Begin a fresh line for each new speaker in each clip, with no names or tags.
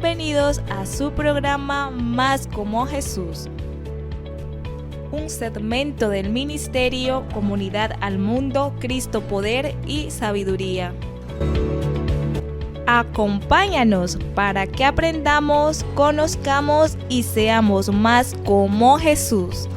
bienvenidos a su programa Más como Jesús, un segmento del ministerio Comunidad al Mundo, Cristo Poder y Sabiduría. Acompáñanos para que aprendamos, conozcamos y seamos más como Jesús.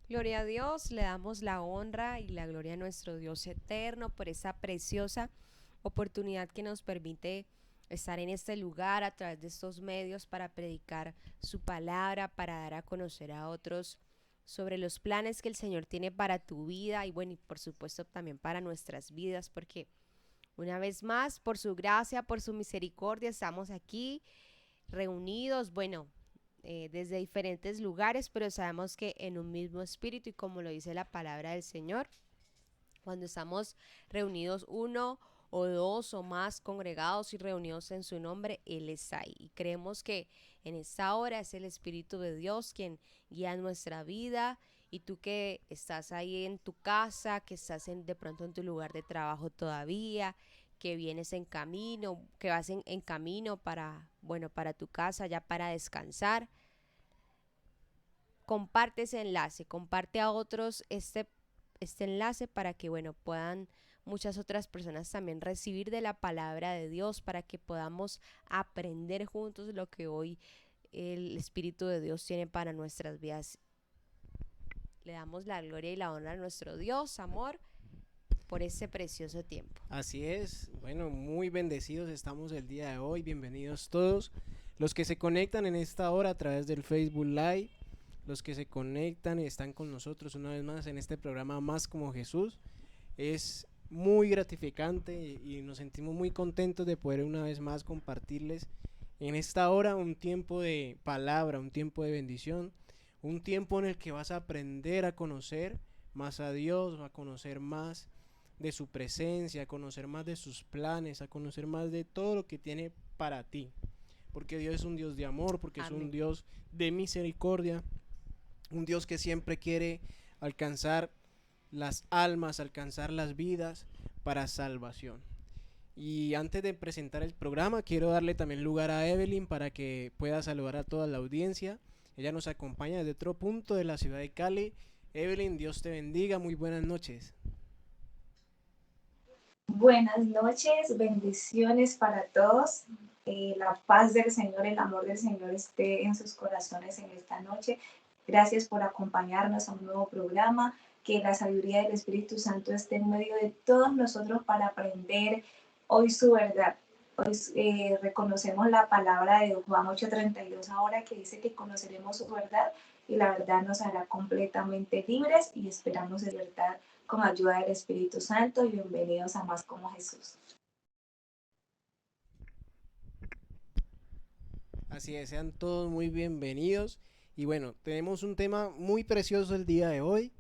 Gloria a Dios, le damos la honra y la gloria a nuestro Dios eterno por esa preciosa oportunidad que nos permite estar en este lugar a través de estos medios para predicar su palabra, para dar a conocer a otros sobre los planes que el Señor tiene para tu vida y bueno, y por supuesto también para nuestras vidas, porque una vez más, por su gracia, por su misericordia, estamos aquí reunidos, bueno, desde diferentes lugares, pero sabemos que en un mismo espíritu y como lo dice la palabra del Señor, cuando estamos reunidos uno o dos o más congregados y reunidos en su nombre, Él está ahí. Y creemos que en esta hora es el Espíritu de Dios quien guía nuestra vida. Y tú que estás ahí en tu casa, que estás de pronto en tu lugar de trabajo todavía, que vienes en camino, que vas en camino para, bueno, para tu casa, ya para descansar, comparte ese enlace, comparte a otros este enlace para que, bueno, puedan muchas otras personas también recibir de la palabra de Dios, para que podamos aprender juntos lo que hoy el Espíritu de Dios tiene para nuestras vidas. Le damos la gloria y la honra a nuestro Dios, amor, por este precioso tiempo.
Así es, bueno, muy bendecidos estamos el día de hoy, bienvenidos todos los que se conectan en esta hora a través del Facebook Live, los que se conectan y están con nosotros una vez más en este programa Más como Jesús. Es muy gratificante y nos sentimos muy contentos de poder una vez más compartirles en esta hora un tiempo de palabra, un tiempo de bendición, un tiempo en el que vas a aprender a conocer más a Dios, a conocer más de su presencia, a conocer más de sus planes, a conocer más de todo lo que tiene para ti. Porque Dios es un Dios de amor, porque
Amén.
es un Dios de misericordia, un Dios que siempre quiere alcanzar las almas, alcanzar las vidas para salvación. Y antes de presentar el programa, quiero darle también lugar a Evelyn para que pueda saludar a toda la audiencia. Ella nos acompaña desde otro punto de la ciudad de Cali. Evelyn, Dios te bendiga, muy buenas noches.
Buenas noches, bendiciones para todos. La paz del Señor, el amor del Señor esté en sus corazones en esta noche. Gracias por acompañarnos a un nuevo programa. Que la sabiduría del Espíritu Santo esté en medio de todos nosotros para aprender hoy su verdad. Hoy reconocemos la palabra de Juan 8:32 ahora, que dice que conoceremos su verdad y la verdad nos hará completamente libres, y esperamos en libertad con ayuda del Espíritu Santo. Y bienvenidos a Más como Jesús.
Así es, sean todos muy bienvenidos. Y bueno, tenemos un tema muy precioso el día de hoy.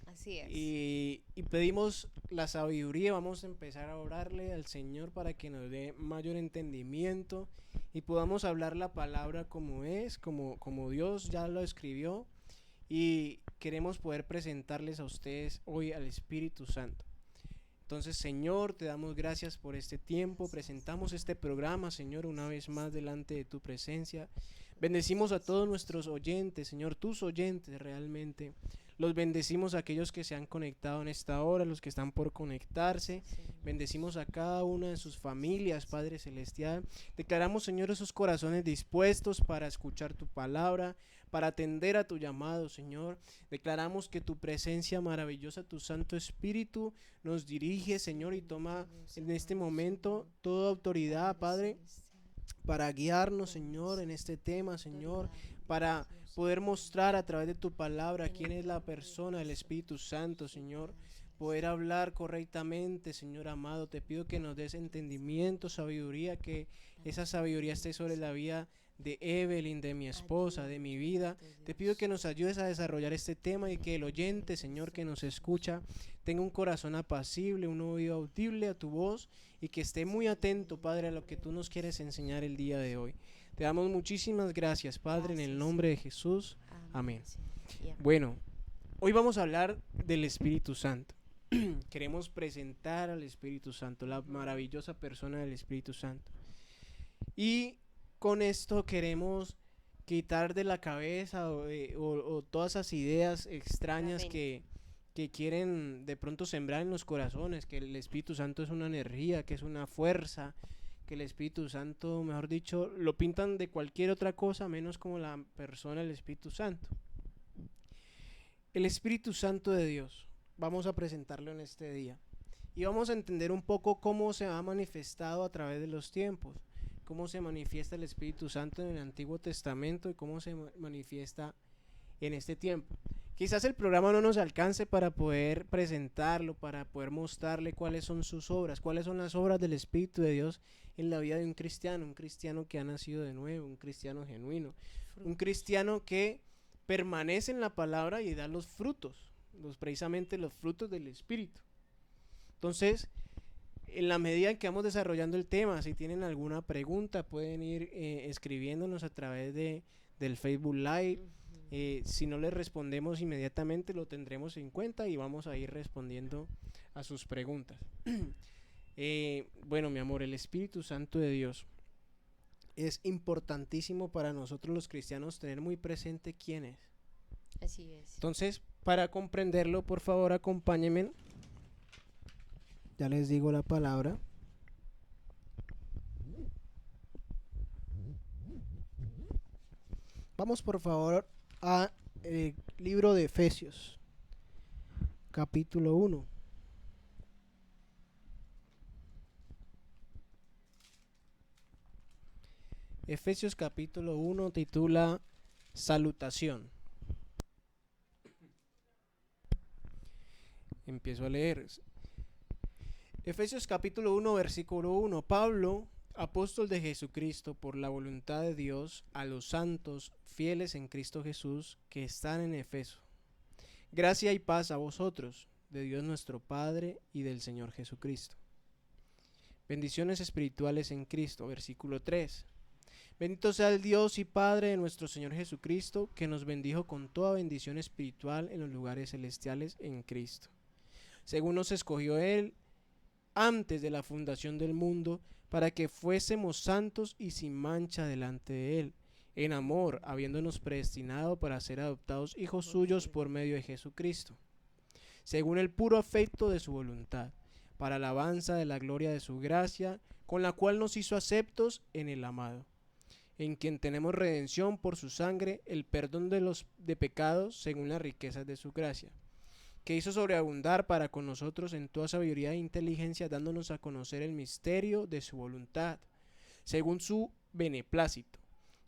Así es.
Y pedimos la sabiduría. Vamos a empezar a orarle al Señor para que nos dé mayor entendimiento y podamos hablar la palabra como es, como Dios ya lo escribió. Y queremos poder presentarles a ustedes hoy al Espíritu Santo. Entonces, Señor, te damos gracias por este tiempo. Presentamos este programa, Señor, una vez más delante de tu presencia. Bendecimos a todos nuestros oyentes, Señor, tus oyentes realmente. Los bendecimos a aquellos que se han conectado en esta hora, los que están por conectarse. Bendecimos a cada una de sus familias, Padre Celestial. Declaramos, Señor, esos corazones dispuestos para escuchar tu palabra, para atender a tu llamado, Señor. Declaramos que tu presencia maravillosa, tu Santo Espíritu, nos dirige, Señor, y toma en este momento toda autoridad, Padre, para guiarnos, Señor, en este tema, Señor, para poder mostrar a través de tu palabra quién es la persona del Espíritu Santo, Señor. Poder hablar correctamente, Señor amado. Te pido que nos des entendimiento, sabiduría, que esa sabiduría esté sobre la vida de Evelyn, de mi esposa, de mi vida. Te pido que nos ayudes a desarrollar este tema y que el oyente, Señor, que nos escucha, tenga un corazón apacible, un oído audible a tu voz y que esté muy atento, Padre, a lo que tú nos quieres enseñar el día de hoy. Te damos muchísimas gracias, Padre, en el nombre de Jesús. Amén. Bueno, hoy vamos a hablar del Espíritu Santo. Queremos presentar al Espíritu Santo, la maravillosa persona del Espíritu Santo. Y con esto queremos quitar de la cabeza o todas esas ideas extrañas que quieren de pronto sembrar en los corazones, que el Espíritu Santo es una energía, que es una fuerza, que el Espíritu Santo, mejor dicho, lo pintan de cualquier otra cosa menos como la persona del Espíritu Santo. El Espíritu Santo de Dios, vamos a presentarlo en este día y vamos a entender un poco cómo se ha manifestado a través de los tiempos, cómo se manifiesta el Espíritu Santo en el Antiguo Testamento y cómo se manifiesta en este tiempo. Quizás el programa no nos alcance para poder presentarlo, para poder mostrarle cuáles son sus obras, cuáles son las obras del Espíritu de Dios en la vida de un cristiano que ha nacido de nuevo, un cristiano genuino, un cristiano que permanece en la palabra y da los frutos, precisamente los frutos del Espíritu. Entonces, en la medida en que vamos desarrollando el tema, si tienen alguna pregunta, pueden ir escribiéndonos a través del Facebook Live. Si no les respondemos inmediatamente, lo tendremos en cuenta y vamos a ir respondiendo a sus preguntas. Bueno, mi amor, el Espíritu Santo de Dios es importantísimo para nosotros los cristianos tener muy presente quién es.
Así es.
Entonces, para comprenderlo, por favor, acompáñenme. Ya les digo la palabra. Vamos, por favor, a el libro de Efesios, capítulo 1. Efesios capítulo 1 titula Salutación. Empiezo a leer. Efesios capítulo 1 versículo 1. Pablo, apóstol de Jesucristo por la voluntad de Dios, a los santos fieles en Cristo Jesús que están en Efeso. Gracia y paz a vosotros, de Dios nuestro Padre y del Señor Jesucristo. Bendiciones espirituales en Cristo, versículo 3. Bendito sea el Dios y Padre de nuestro Señor Jesucristo, que nos bendijo con toda bendición espiritual en los lugares celestiales en Cristo, según nos escogió Él antes de la fundación del mundo, para que fuésemos santos y sin mancha delante de Él, en amor, habiéndonos predestinado para ser adoptados hijos suyos por medio de Jesucristo, según el puro afecto de su voluntad, para alabanza de la gloria de su gracia, con la cual nos hizo aceptos en el amado, en quien tenemos redención por su sangre, el perdón de pecados, según las riquezas de su gracia, que hizo sobreabundar para con nosotros en toda sabiduría e inteligencia, dándonos a conocer el misterio de su voluntad, según su beneplácito,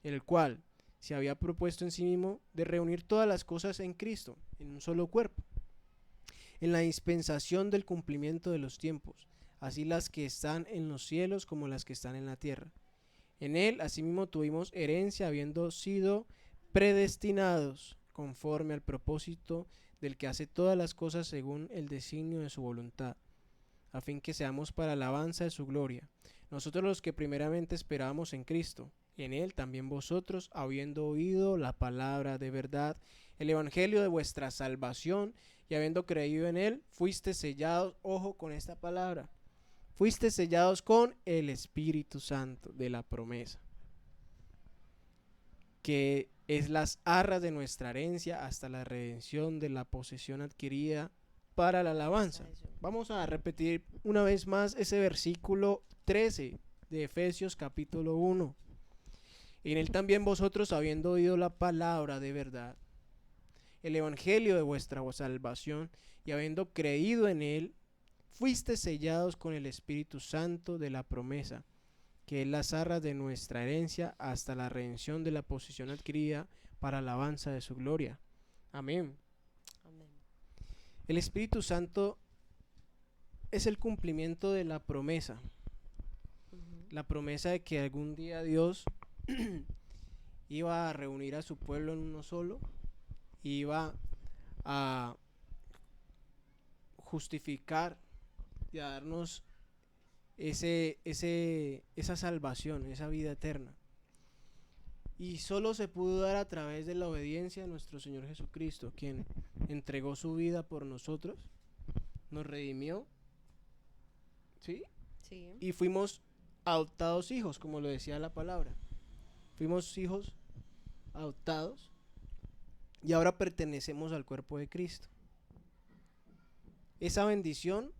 el cual se había propuesto en sí mismo de reunir todas las cosas en Cristo, en un solo cuerpo, en la dispensación del cumplimiento de los tiempos, así las que están en los cielos como las que están en la tierra. En él asimismo tuvimos herencia, habiendo sido predestinados conforme al propósito del que hace todas las cosas según el designio de su voluntad, a fin que seamos para alabanza de su gloria. Nosotros los que primeramente esperábamos en Cristo, en él también vosotros, habiendo oído la palabra de verdad, el evangelio de vuestra salvación, y habiendo creído en él, fuisteis sellados, ojo con esta palabra, fuisteis sellados con el Espíritu Santo de la promesa, que es las arras de nuestra herencia hasta la redención de la posesión adquirida para la alabanza. Vamos a repetir una vez más ese versículo 13 de Efesios capítulo 1. En él también vosotros, habiendo oído la palabra de verdad, el evangelio de vuestra salvación, y habiendo creído en él, fuisteis sellados con el Espíritu Santo de la promesa, que es las arras de nuestra herencia hasta la redención de la posesión adquirida para alabanza de su gloria. Amén.
Amén.
El Espíritu Santo es el cumplimiento de la promesa. La promesa de que algún día Dios iba a reunir a su pueblo en uno solo, iba a justificar y a darnos esa salvación, esa vida eterna. Y solo se pudo dar a través de la obediencia a nuestro Señor Jesucristo, quien entregó su vida por nosotros, nos redimió, ¿sí?
Sí.
Y fuimos adoptados hijos, como lo decía la palabra. Fuimos hijos adoptados y ahora pertenecemos al cuerpo de Cristo. Esa bendición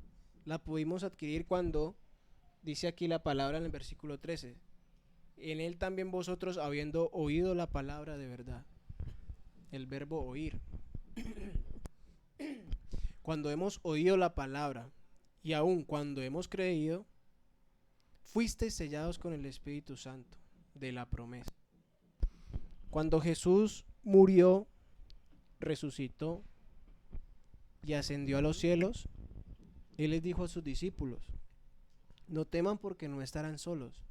la pudimos adquirir cuando dice aquí la palabra en el versículo 13: en él también vosotros, habiendo oído la palabra de verdad. El verbo oír. Cuando hemos oído la palabra y aún cuando hemos creído, fuisteis sellados con el Espíritu Santo de la promesa. Cuando Jesús murió, resucitó y ascendió a los cielos, Él les dijo a sus discípulos: no teman, porque no estarán solos.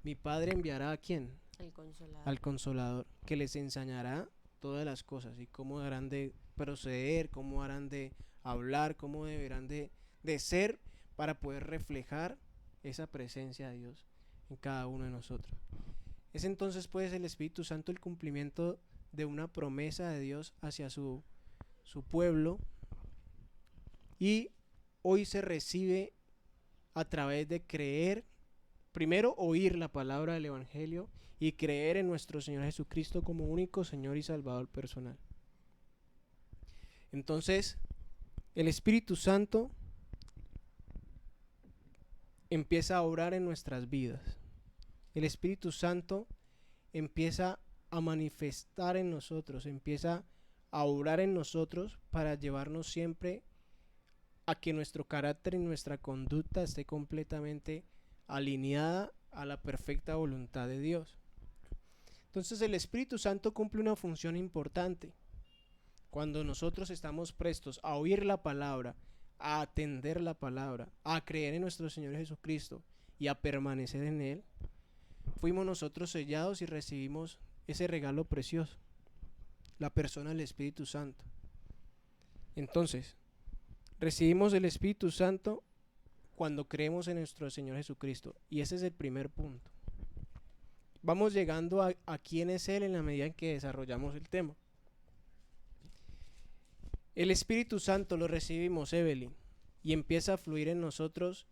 Mi Padre enviará ¿a quién?
El Consolador.
Al Consolador, que les enseñará todas las cosas y cómo harán de proceder, cómo harán de hablar, cómo deberán de ser para poder reflejar esa presencia de Dios en cada uno de nosotros. Es entonces pues el Espíritu Santo el cumplimiento de una promesa de Dios hacia su pueblo, y hoy se recibe a través de creer, primero oír la palabra del Evangelio y creer en nuestro Señor Jesucristo como único Señor y Salvador personal. Entonces, el Espíritu Santo empieza a obrar en nuestras vidas. El Espíritu Santo empieza a manifestar en nosotros, empieza a obrar en nosotros para llevarnos siempre a que nuestro carácter y nuestra conducta esté completamente alineada a la perfecta voluntad de Dios. Entonces el Espíritu Santo cumple una función importante. Cuando nosotros estamos prestos a oír la palabra, a atender la palabra, a creer en nuestro Señor Jesucristo y a permanecer en Él, fuimos nosotros sellados y recibimos ese regalo precioso, la persona del Espíritu Santo. Entonces, recibimos el Espíritu Santo cuando creemos en nuestro Señor Jesucristo, y ese es el primer punto. Vamos llegando a quién es Él en la medida en que desarrollamos el tema. El Espíritu Santo lo recibimos, Evelyn, y empieza a fluir en nosotros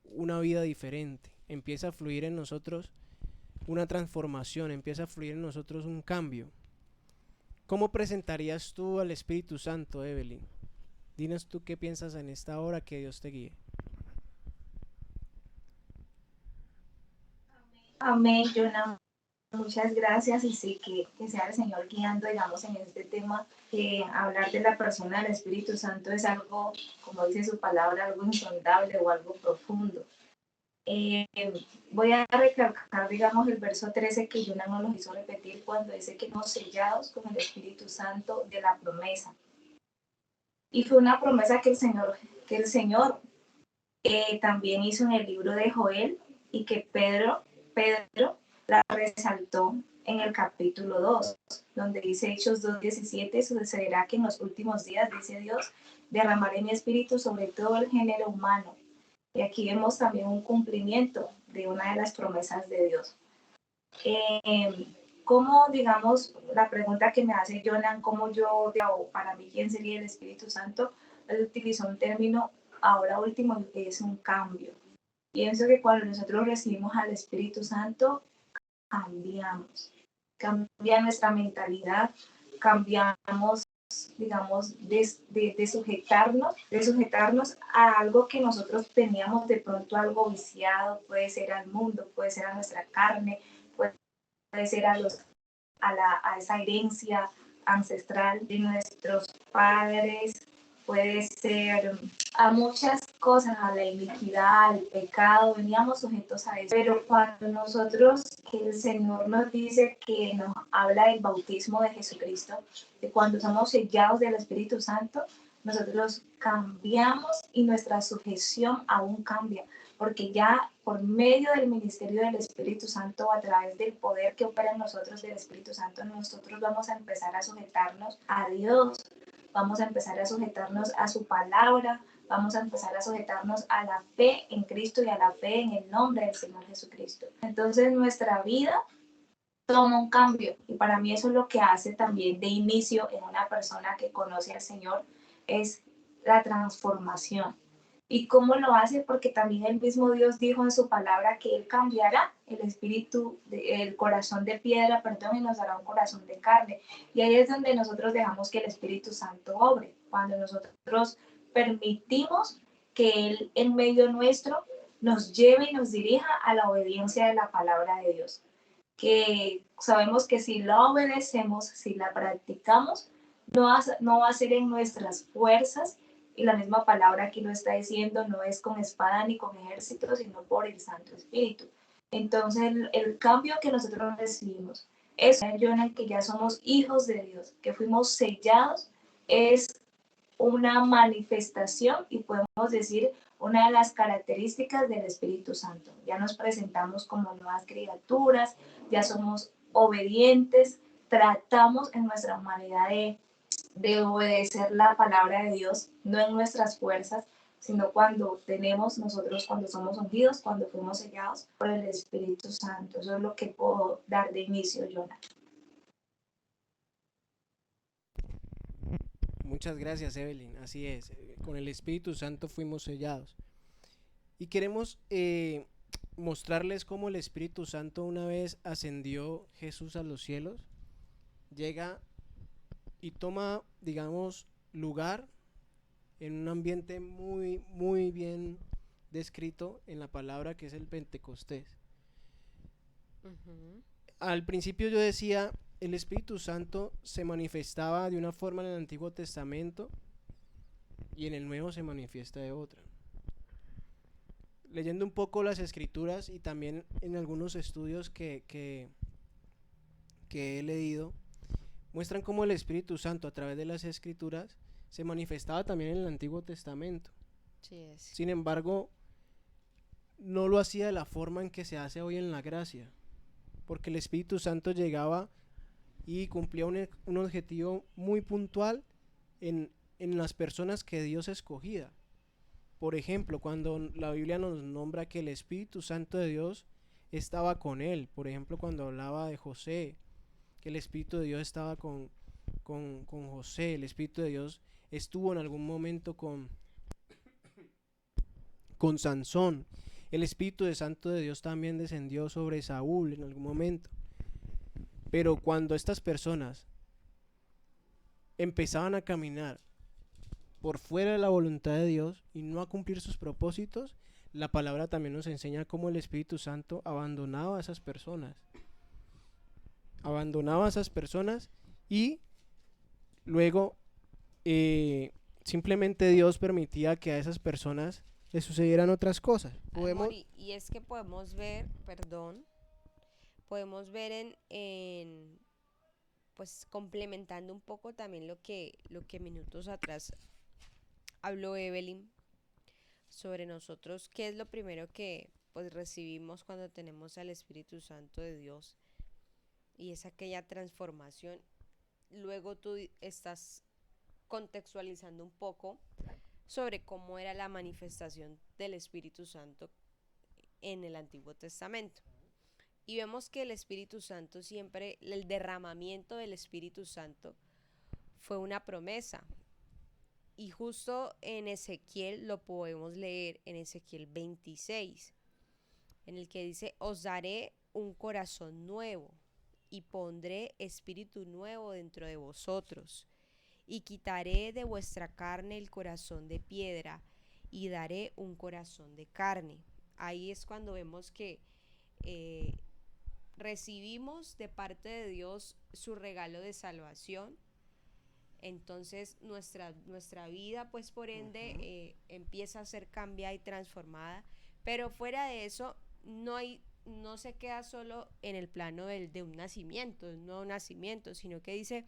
una vida diferente, empieza a fluir en nosotros una transformación, empieza a fluir en nosotros un cambio. ¿Cómo presentarías tú al Espíritu Santo, Evelyn? Dinos tú qué piensas en esta hora, que Dios te guíe.
Amén, Jonah. Muchas gracias, y sí, que sea el Señor guiando, digamos, en este tema. Hablar de la persona del Espíritu Santo es algo, como dice su palabra, algo insondable o algo profundo. Voy a recalcar, digamos, el verso 13 que Jonah nos lo hizo repetir cuando dice que nos sellados con el Espíritu Santo de la promesa. Y fue una promesa que el Señor también hizo en el libro de Joel, y que Pedro la resaltó en el capítulo 2, donde dice Hechos 2:17: sucederá que en los últimos días, dice Dios, derramaré mi espíritu sobre todo el género humano. Y aquí vemos también un cumplimiento de una de las promesas de Dios. ¿Cómo, digamos, la pregunta que me hace Jonah, cómo yo, o para mí, quién sería el Espíritu Santo? Él utilizó un término ahora último, que es un cambio. Pienso que cuando nosotros recibimos al Espíritu Santo, cambia nuestra mentalidad, cambiamos, digamos, de sujetarnos a algo que nosotros teníamos de pronto algo viciado, puede ser al mundo, puede ser a nuestra carne, puede ser a esa herencia ancestral de nuestros padres, puede ser a muchas cosas, a la iniquidad, al pecado, veníamos sujetos a eso. Pero cuando nosotros, que el Señor nos dice que nos habla del bautismo de Jesucristo, de cuando somos sellados del Espíritu Santo, nosotros cambiamos y nuestra sujeción aún cambia, porque ya por medio del ministerio del Espíritu Santo, a través del poder que opera en nosotros del Espíritu Santo, nosotros vamos a empezar a sujetarnos a Dios, vamos a empezar a sujetarnos a su palabra, vamos a empezar a sujetarnos a la fe en Cristo y a la fe en el nombre del Señor Jesucristo. Entonces nuestra vida toma un cambio y para mí eso es lo que hace también de inicio en una persona que conoce al Señor, es la transformación. ¿Y cómo lo hace? Porque también el mismo Dios dijo en su palabra que Él cambiará el espíritu, el corazón de piedra, perdón, y nos dará un corazón de carne. Y ahí es donde nosotros dejamos que el Espíritu Santo obre, cuando nosotros permitimos que Él en medio nuestro nos lleve y nos dirija a la obediencia de la palabra de Dios. Que sabemos que si la obedecemos, si la practicamos, no va a ser en nuestras fuerzas, y la misma palabra aquí lo está diciendo, no es con espada ni con ejército, sino por el Santo Espíritu. Entonces el cambio que nosotros recibimos es en el que ya somos hijos de Dios, que fuimos sellados, es una manifestación y podemos decir una de las características del Espíritu Santo. Ya nos presentamos como nuevas criaturas, ya somos obedientes, tratamos en nuestra humanidad de obedecer la palabra de Dios, no en nuestras fuerzas, sino cuando tenemos nosotros, cuando somos ungidos, cuando fuimos sellados por el Espíritu Santo. Eso es lo que puedo dar de inicio, Jonah.
Muchas gracias, Evelyn. Así es, con el Espíritu Santo fuimos sellados. Y queremos mostrarles cómo el Espíritu Santo, una vez ascendió Jesús a los cielos, llega y toma, digamos, lugar en un ambiente muy, muy bien descrito en la palabra que es el Pentecostés. Al principio yo decía, el Espíritu Santo se manifestaba de una forma en el Antiguo Testamento y en el Nuevo se manifiesta de otra. Leyendo un poco las Escrituras y también en algunos estudios que he leído, muestran cómo el Espíritu Santo a través de las Escrituras se manifestaba también en el Antiguo Testamento.
Sí es.
Sin embargo, no lo hacía de la forma en que se hace hoy en la gracia, porque el Espíritu Santo llegaba y cumplía un objetivo muy puntual en las personas que Dios escogía. Por ejemplo, cuando la Biblia nos nombra que el Espíritu Santo de Dios estaba con él, por ejemplo, cuando hablaba de José, que el Espíritu de Dios estaba con José, el Espíritu de Dios estuvo en algún momento con Sansón, el Espíritu Santo de Dios también descendió sobre Saúl en algún momento. Pero cuando estas personas empezaban a caminar por fuera de la voluntad de Dios y no a cumplir sus propósitos, la palabra también nos enseña cómo el Espíritu Santo abandonaba a esas personas. Abandonaba a esas personas y luego simplemente Dios permitía que a esas personas les sucedieran otras cosas.
Amor, y es que podemos ver, podemos ver pues complementando un poco también lo que minutos atrás habló Evelyn sobre nosotros, qué es lo primero que pues recibimos cuando tenemos al Espíritu Santo de Dios, y es aquella transformación. Luego tú estás contextualizando un poco sobre cómo era la manifestación del Espíritu Santo en el Antiguo Testamento. Y vemos que el Espíritu Santo siempre, el derramamiento del Espíritu Santo fue una promesa. Y justo en Ezequiel lo podemos leer en Ezequiel 26, en el que dice: os daré un corazón nuevo y pondré espíritu nuevo dentro de vosotros, y quitaré de vuestra carne el corazón de piedra y daré un corazón de carne. Ahí es cuando vemos que recibimos de parte de Dios su regalo de salvación, entonces nuestra vida pues por ende empieza a ser cambiada y transformada, pero fuera de eso no se queda solo en el plano de un nacimiento, de un nuevo nacimiento, sino que dice,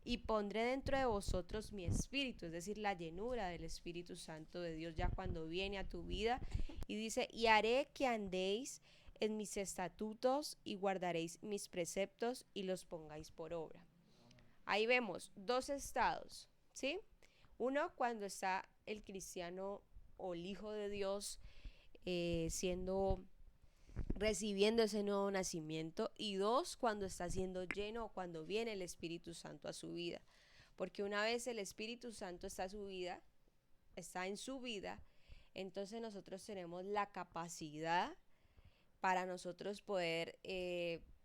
y pondré dentro de vosotros mi espíritu, es decir, la llenura del Espíritu Santo de Dios ya cuando viene a tu vida, y dice, y haré que andéis en mis estatutos y guardaréis mis preceptos y los pongáis por obra. Ahí vemos dos estados, ¿sí? Uno, cuando está el cristiano o el hijo de Dios recibiendo ese nuevo nacimiento, y dos, cuando está siendo lleno o cuando viene el Espíritu Santo a su vida, porque una vez el Espíritu Santo está en su vida, entonces nosotros tenemos la capacidad para nosotros poder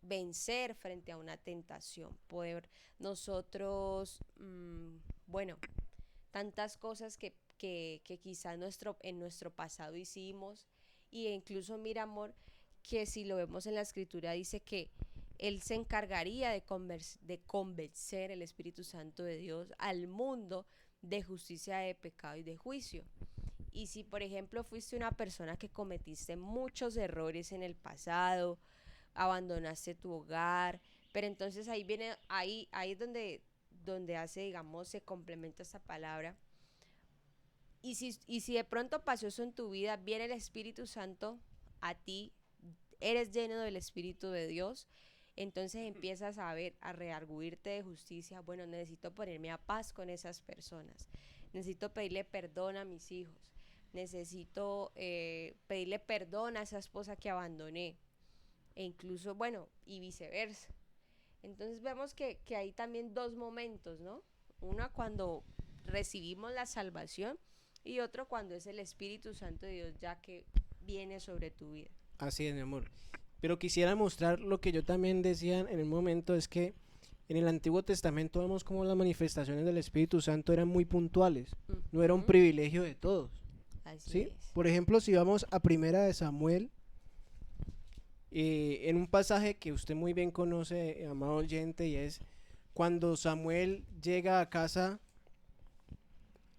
vencer frente a una tentación, poder nosotros, tantas cosas que quizás en nuestro pasado hicimos, e incluso mira, amor, que si lo vemos en la escritura dice que Él se encargaría de convencer el Espíritu Santo de Dios al mundo de justicia, de pecado y de juicio. Y si por ejemplo fuiste una persona que cometiste muchos errores en el pasado, abandonaste tu hogar, pero entonces ahí es donde hace, digamos, se complementa esta palabra. Y si de pronto pasó eso en tu vida, viene el Espíritu Santo a ti, eres lleno del Espíritu de Dios, entonces empiezas a redarguirte de justicia. Bueno, necesito ponerme a paz con esas personas, necesito pedirle perdón a mis hijos, necesito pedirle perdón a esa esposa que abandoné, e incluso, y viceversa. Entonces vemos que hay también dos momentos, ¿no? Uno cuando recibimos la salvación y otro cuando es el Espíritu Santo de Dios ya que viene sobre tu vida.
Así es, mi amor. Pero quisiera mostrar lo que yo también decía en el momento, es que en el Antiguo Testamento vemos como las manifestaciones del Espíritu Santo eran muy puntuales, no era un privilegio de todos.
Así
¿Sí?
es.
Por ejemplo, si vamos a Primera de Samuel, en un pasaje que usted muy bien conoce, amado oyente, y es cuando Samuel llega a casa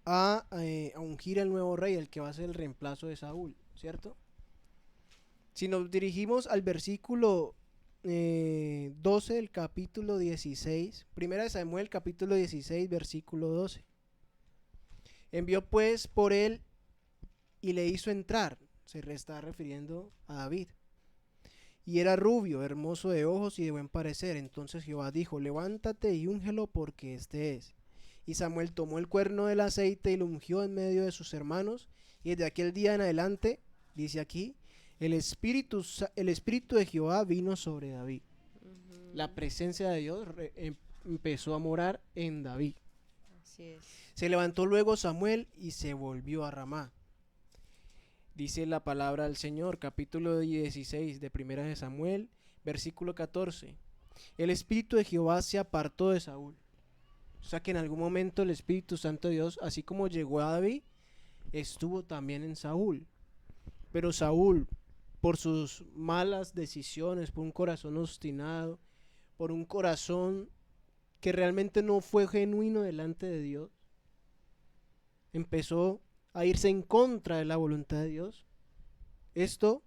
a ungir al nuevo rey, el que va a ser el reemplazo de Saúl, ¿cierto? Si nos dirigimos al versículo 12 del capítulo 16, Primera de Samuel capítulo 16, versículo 12. Envió pues por él y le hizo entrar, se está refiriendo a David. Y era rubio, hermoso de ojos y de buen parecer. Entonces Jehová dijo, levántate y úngelo porque este es. Y Samuel tomó el cuerno del aceite y lo ungió en medio de sus hermanos. Y desde aquel día en adelante, dice aquí, el espíritu de Jehová vino sobre David. La presencia de Dios empezó a morar en David.
Así es.
Se levantó luego Samuel y se volvió a Ramá. Dice la palabra del Señor, capítulo 16 de Primera de Samuel, versículo 14. El Espíritu de Jehová se apartó de Saúl. O sea que en algún momento el Espíritu Santo de Dios, así como llegó a David, estuvo también en Saúl. Pero Saúl, por sus malas decisiones, por un corazón obstinado, por un corazón que realmente no fue genuino delante de Dios, empezó a irse en contra de la voluntad de Dios. Esto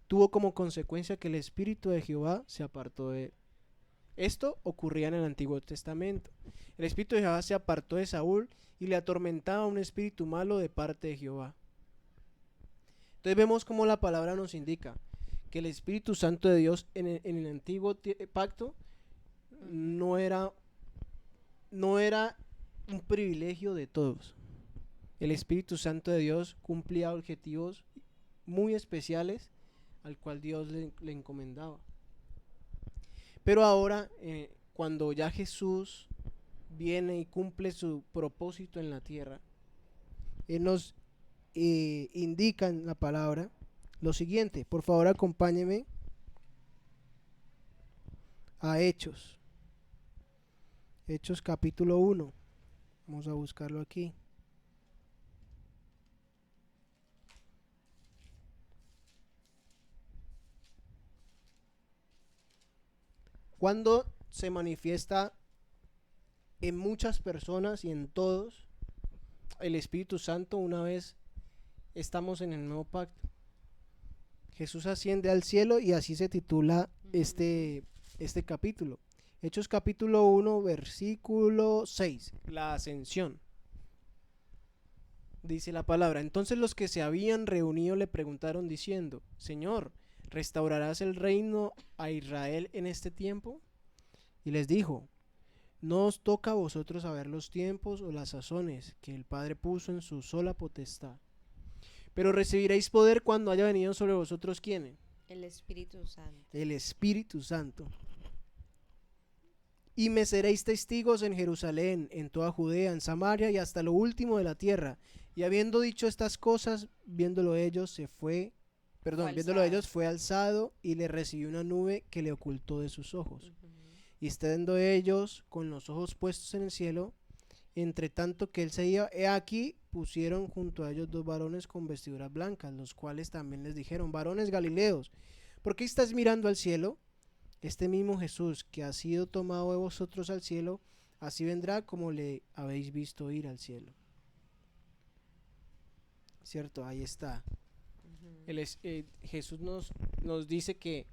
tuvo como consecuencia que el Espíritu de Jehová se apartó de él. Esto ocurría en el Antiguo Testamento. El Espíritu de Jehová se apartó de Saúl y le atormentaba un espíritu malo de parte de Jehová. Entonces vemos cómo la palabra nos indica que el Espíritu Santo de Dios en el antiguo pacto no era un privilegio de todos. El Espíritu Santo de Dios cumplía objetivos muy especiales al cual Dios le encomendaba. Pero ahora, cuando ya Jesús viene y cumple su propósito en la tierra, Él nos indica en la palabra lo siguiente. Por favor, acompáñeme a Hechos. Hechos capítulo 1. Vamos a buscarlo aquí. Cuando se manifiesta en muchas personas y en todos el Espíritu Santo una vez estamos en el nuevo pacto. Jesús asciende al cielo y así se titula este capítulo. Hechos capítulo 1, versículo 6, la ascensión. Dice la palabra: entonces los que se habían reunido le preguntaron diciendo: Señor, ¿restaurarás el reino a Israel en este tiempo? Y les dijo: no os toca a vosotros saber los tiempos o las sazones que el Padre puso en su sola potestad, pero recibiréis poder cuando haya venido sobre vosotros, ¿quién?
El Espíritu Santo.
El Espíritu Santo. Y me seréis testigos en Jerusalén, en toda Judea, en Samaria y hasta lo último de la tierra. Y habiendo dicho estas cosas, viéndolo ellos fue alzado y le recibió una nube que le ocultó de sus ojos. Y estando ellos con los ojos puestos en el cielo, entre tanto que él se iba, he aquí pusieron junto a ellos 2 varones con vestiduras blancas, los cuales también les dijeron: varones galileos, ¿por qué estáis mirando al cielo? Este mismo Jesús que ha sido tomado de vosotros al cielo, así vendrá como le habéis visto ir al cielo. Cierto, ahí está. Jesús nos dice que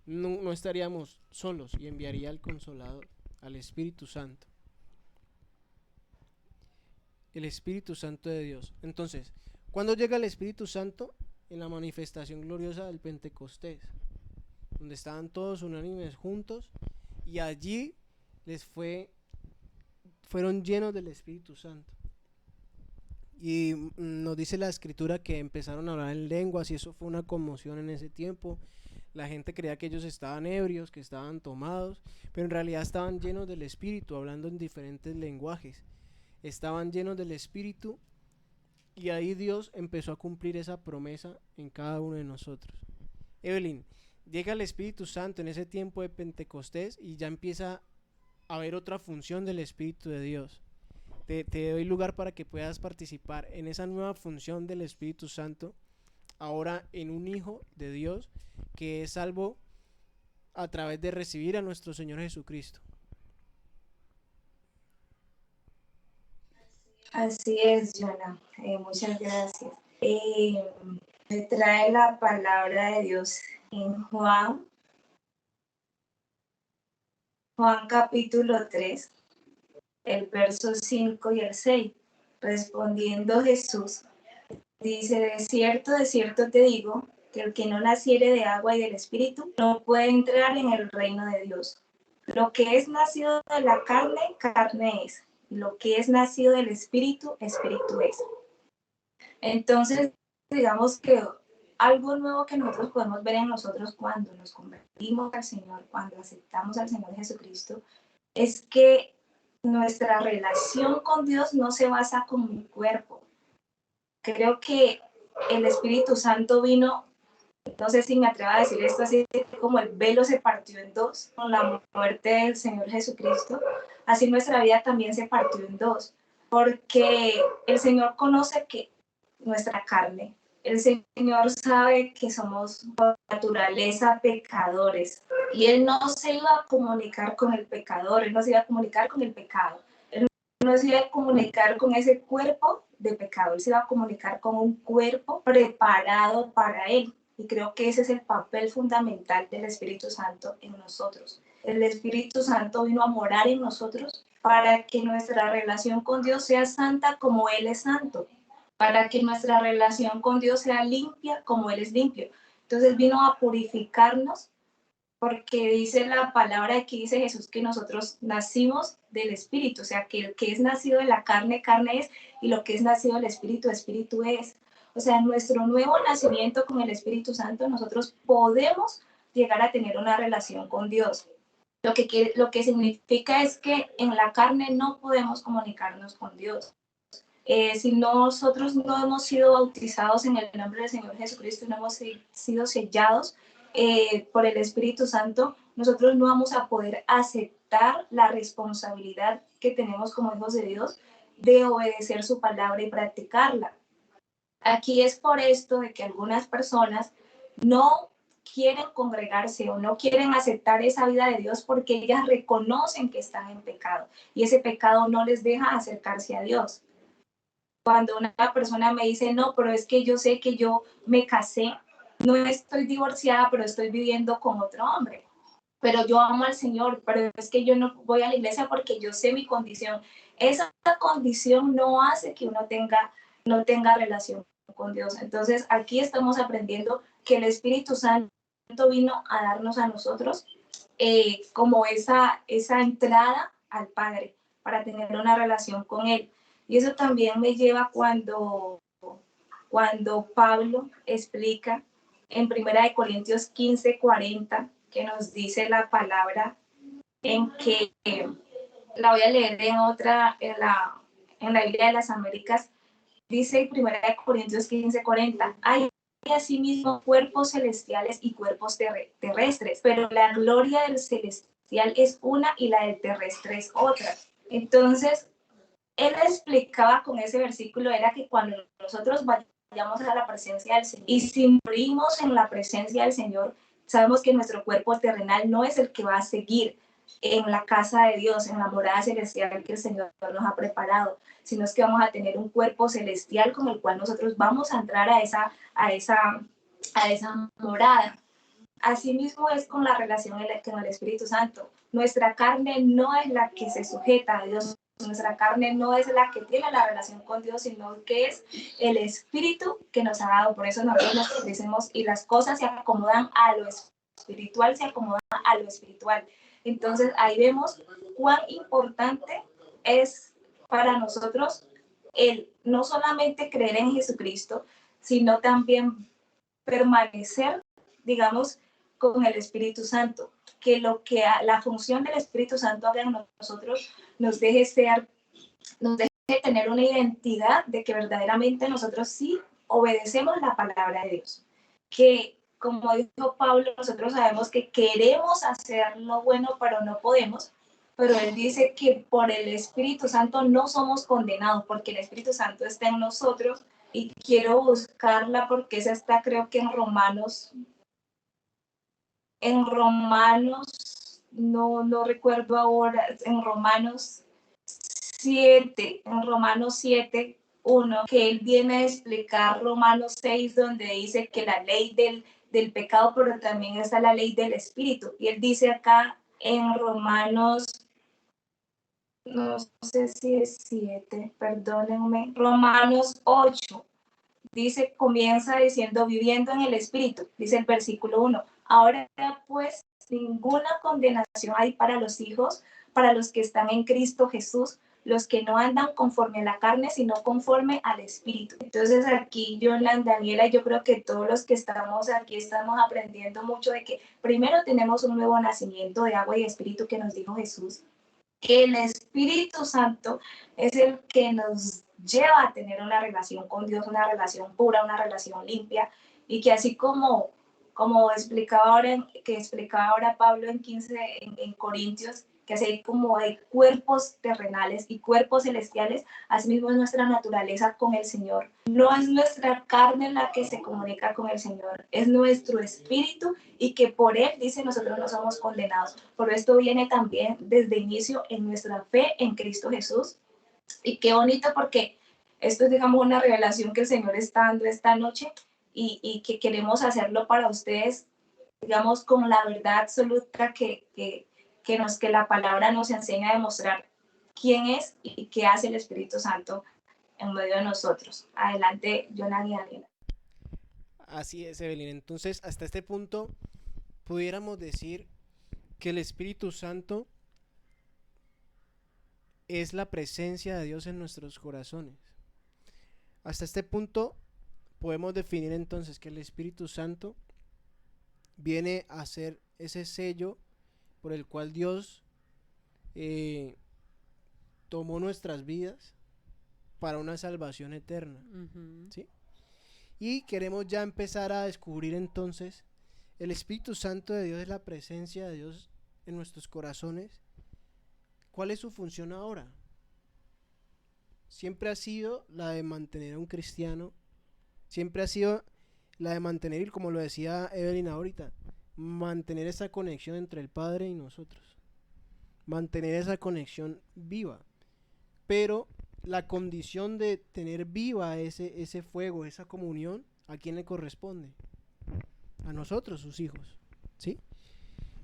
no estaríamos solos y enviaría al Consolador, al Espíritu Santo. El Espíritu Santo de Dios. Entonces, ¿cuándo llega el Espíritu Santo? En la manifestación gloriosa del Pentecostés, donde estaban todos unánimes juntos y allí fueron llenos del Espíritu Santo. Y nos dice la Escritura que empezaron a hablar en lenguas y eso fue una conmoción en ese tiempo. La gente creía que ellos estaban ebrios, que estaban tomados, pero en realidad estaban llenos del Espíritu, hablando en diferentes lenguajes. Estaban llenos del Espíritu y ahí Dios empezó a cumplir esa promesa en cada uno de nosotros. Evelyn, llega el Espíritu Santo en ese tiempo de Pentecostés y ya empieza a haber otra función del Espíritu de Dios. Te doy lugar para que puedas participar en esa nueva función del Espíritu Santo, ahora en un hijo de Dios que es salvo a través de recibir a nuestro Señor Jesucristo.
Así es, Jonah. Muchas gracias. Me trae la palabra de Dios en Juan capítulo 3, el verso 5 y el 6. Respondiendo Jesús, dice: de cierto te digo, que el que no naciere de agua y del Espíritu no puede entrar en el reino de Dios. Lo que es nacido de la carne, carne es. Lo que es nacido del Espíritu, Espíritu es. Entonces, digamos que algo nuevo que nosotros podemos ver en nosotros cuando nos convertimos al Señor, cuando aceptamos al Señor Jesucristo, es que nuestra relación con Dios no se basa con mi cuerpo. Creo que el Espíritu Santo vino, no sé si me atrevo a decir esto así, como el velo se partió en dos con la muerte del Señor Jesucristo, así nuestra vida también se partió en dos, porque el Señor conoce que nuestra carne, el Señor sabe que somos por naturaleza pecadores y Él no se iba a comunicar con el pecador, Él no se iba a comunicar con el pecado, Él no se iba a comunicar con ese cuerpo de pecado, Él se iba a comunicar con un cuerpo preparado para Él. Y creo que ese es el papel fundamental del Espíritu Santo en nosotros. El Espíritu Santo vino a morar en nosotros para que nuestra relación con Dios sea santa como Él es santo, para que nuestra relación con Dios sea limpia como Él es limpio. Entonces vino a purificarnos, porque dice la palabra, aquí dice Jesús que nosotros nacimos del Espíritu, o sea que el que es nacido de la carne, carne es, y lo que es nacido del Espíritu, Espíritu es. O sea, en nuestro nuevo nacimiento con el Espíritu Santo, nosotros podemos llegar a tener una relación con Dios. Lo que significa es que en la carne no podemos comunicarnos con Dios. Si nosotros no hemos sido bautizados en el nombre del Señor Jesucristo y no hemos sido sellados por el Espíritu Santo, nosotros no vamos a poder aceptar la responsabilidad que tenemos como hijos de Dios de obedecer su palabra y practicarla. Aquí es por esto de que algunas personas no quieren congregarse o no quieren aceptar esa vida de Dios porque ellas reconocen que están en pecado y ese pecado no les deja acercarse a Dios. Cuando una persona me dice, no, pero es que yo sé que yo me casé, no estoy divorciada, pero estoy viviendo con otro hombre, pero yo amo al Señor, pero es que yo no voy a la iglesia porque yo sé mi condición. Esa condición no hace que uno no tenga relación con Dios. Entonces aquí estamos aprendiendo que el Espíritu Santo vino a darnos a nosotros como esa entrada al Padre para tener una relación con Él. Y eso también me lleva cuando Pablo explica en 1 Corintios 15:40, que nos dice la palabra en que, la voy a leer en la Biblia de las Américas, dice 1 Corintios 15:40, hay asimismo cuerpos celestiales y cuerpos terrestres, pero la gloria del celestial es una y la del terrestre es otra. Entonces, él explicaba con ese versículo era que cuando nosotros vayamos a la presencia del Señor y si morimos en la presencia del Señor, sabemos que nuestro cuerpo terrenal no es el que va a seguir en la casa de Dios, en la morada celestial que el Señor nos ha preparado, sino es que vamos a tener un cuerpo celestial con el cual nosotros vamos a entrar a esa morada. Asimismo es con la relación con el Espíritu Santo. Nuestra carne no es la que se sujeta a Dios, nuestra carne no es la que tiene la relación con Dios, sino que es el Espíritu que nos ha dado. Por eso nosotros nos decimos, y las cosas se acomodan a lo espiritual, se acomodan a lo espiritual. Entonces ahí vemos cuán importante es para nosotros el no solamente creer en Jesucristo, sino también permanecer, digamos, con el Espíritu Santo, que la función del Espíritu Santo haga en nosotros nos deje tener una identidad de que verdaderamente nosotros sí obedecemos la palabra de Dios, que como dijo Pablo, nosotros sabemos que queremos hacer lo bueno, pero no podemos, pero él dice que por el Espíritu Santo no somos condenados, porque el Espíritu Santo está en nosotros, y quiero buscarla porque esa está creo que no recuerdo ahora, en Romanos 7, que él viene a explicar Romanos 6, donde dice que la ley del pecado, pero también está la ley del espíritu. Y él dice acá en Romanos, no sé si es 7, perdónenme, Romanos 8. Dice, comienza diciendo, viviendo en el Espíritu, dice el versículo 1. Ahora pues ninguna condenación hay para los hijos, para los que están en Cristo Jesús, los que no andan conforme a la carne, sino conforme al Espíritu. Entonces aquí, Daniela, yo creo que todos los que estamos aquí estamos aprendiendo mucho de que primero tenemos un nuevo nacimiento de agua y espíritu que nos dijo Jesús, que el Espíritu Santo es el que nos lleva a tener una relación con Dios, una relación pura, una relación limpia, y que así como explicaba ahora Pablo en Corintios, que así como hay cuerpos terrenales y cuerpos celestiales, así mismo es nuestra naturaleza con el Señor. No es nuestra carne la que se comunica con el Señor, es nuestro espíritu, y que por él, dice, nosotros no somos condenados. Por esto viene también desde inicio en nuestra fe en Cristo Jesús. Y qué bonito, porque esto es, digamos, una revelación que el Señor está dando esta noche, y que queremos hacerlo para ustedes, digamos, con la verdad absoluta que la palabra nos enseña a demostrar quién es y qué hace el Espíritu Santo en medio de nosotros. Adelante, Jonan y Daniela.
Así es, Evelyn. Entonces, hasta este punto, pudiéramos decir que el Espíritu Santo es la presencia de Dios en nuestros corazones. Hasta este punto podemos definir entonces que el Espíritu Santo viene a ser ese sello por el cual Dios tomó nuestras vidas para una salvación eterna. ¿Sí? Y queremos ya empezar a descubrir entonces, el Espíritu Santo de Dios es la presencia de Dios en nuestros corazones. ¿Cuál es su función ahora? Siempre ha sido la de mantener a un cristiano, siempre ha sido la de mantener, como lo decía Evelyn ahorita, mantener esa conexión entre el Padre y nosotros, mantener esa conexión viva. Pero la condición de tener viva ese fuego, esa comunión, ¿a quién le corresponde? A nosotros, sus hijos, ¿sí?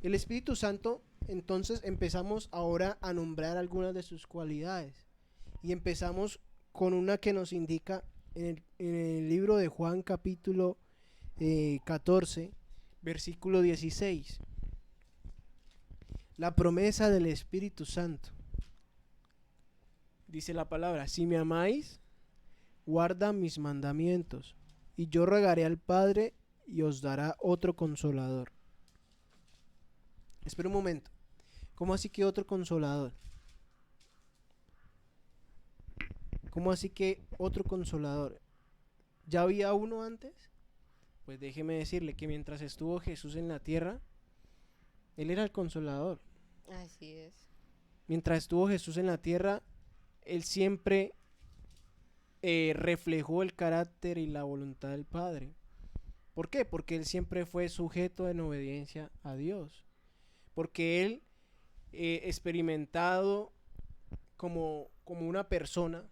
El Espíritu Santo, entonces empezamos ahora a nombrar algunas de sus cualidades. Y empezamos con una que nos indica en el libro de Juan capítulo 14, versículo 16. La promesa del Espíritu Santo. Dice la palabra: si me amáis, guarda mis mandamientos, y yo rogaré al Padre y os dará otro consolador. Espera un momento. ¿Cómo así que otro consolador? ¿Cómo así que otro consolador? ¿Ya había uno antes? Pues déjeme decirle que mientras estuvo Jesús en la tierra, Él era el consolador.
Así es.
Mientras estuvo Jesús en la tierra, Él siempre reflejó el carácter y la voluntad del Padre. ¿Por qué? Porque Él siempre fue sujeto en obediencia a Dios. Porque Él, experimentado como una persona,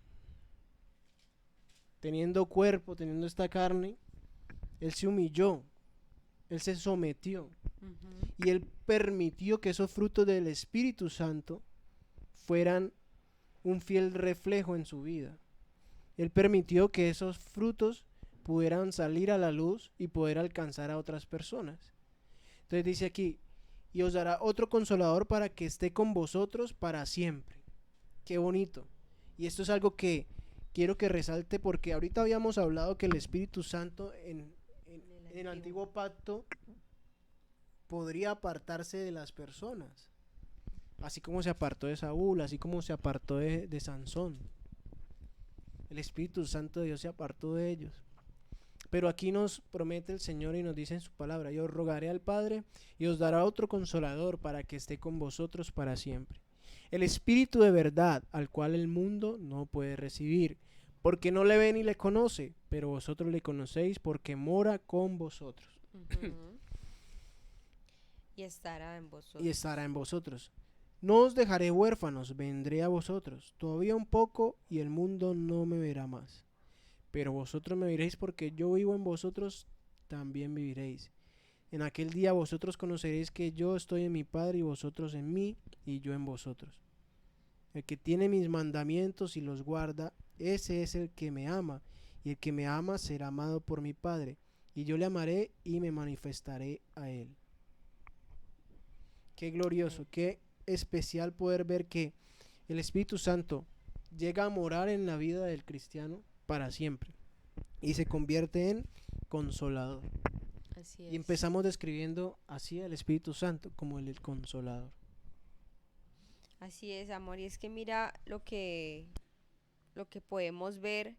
teniendo cuerpo, teniendo esta carne, Él se humilló, Él se sometió. Y Él permitió que esos frutos del Espíritu Santo fueran un fiel reflejo en su vida. Él permitió que esos frutos pudieran salir a la luz y poder alcanzar a otras personas. Entonces dice aquí: y os dará otro consolador para que esté con vosotros para siempre. Qué bonito. Y esto es algo que quiero que resalte, porque ahorita habíamos hablado que el Espíritu Santo en el antiguo pacto podría apartarse de las personas, así como se apartó de Saúl, así como se apartó de Sansón. El Espíritu Santo de Dios se apartó de ellos. Pero aquí nos promete el Señor y nos dice en su palabra: yo rogaré al Padre y os dará otro consolador para que esté con vosotros para siempre. El Espíritu de verdad, al cual el mundo no puede recibir, porque no le ve ni le conoce, pero vosotros le conocéis porque mora con vosotros.
Y estará en vosotros.
Y estará en vosotros. No os dejaré huérfanos, vendré a vosotros. Todavía un poco y el mundo no me verá más. Pero vosotros me veréis, porque yo vivo en vosotros, también viviréis. En aquel día vosotros conoceréis que yo estoy en mi Padre y vosotros en mí y yo en vosotros. El que tiene mis mandamientos y los guarda, ese es el que me ama, y el que me ama será amado por mi Padre, y yo le amaré y me manifestaré a él. Qué glorioso, qué especial poder ver que el Espíritu Santo llega a morar en la vida del cristiano para siempre y se convierte en consolador.
Así es.
Y empezamos describiendo así al Espíritu Santo como el consolador.
Así es, amor. Y es que mira lo que podemos ver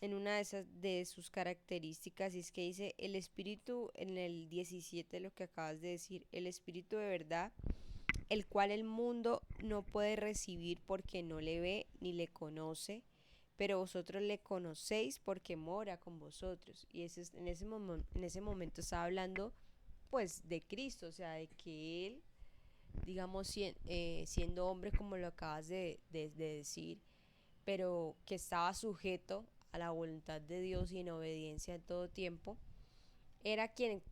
en una de sus características, y es que dice el Espíritu en el 17, lo que acabas de decir: el Espíritu de verdad, el cual el mundo no puede recibir porque no le ve ni le conoce, pero vosotros le conocéis porque mora con vosotros. Y en ese momento estaba hablando pues de Cristo, o sea, de que Él, digamos, siendo hombre, como lo acabas de decir, pero que estaba sujeto a la voluntad de Dios y en obediencia en todo tiempo, era quien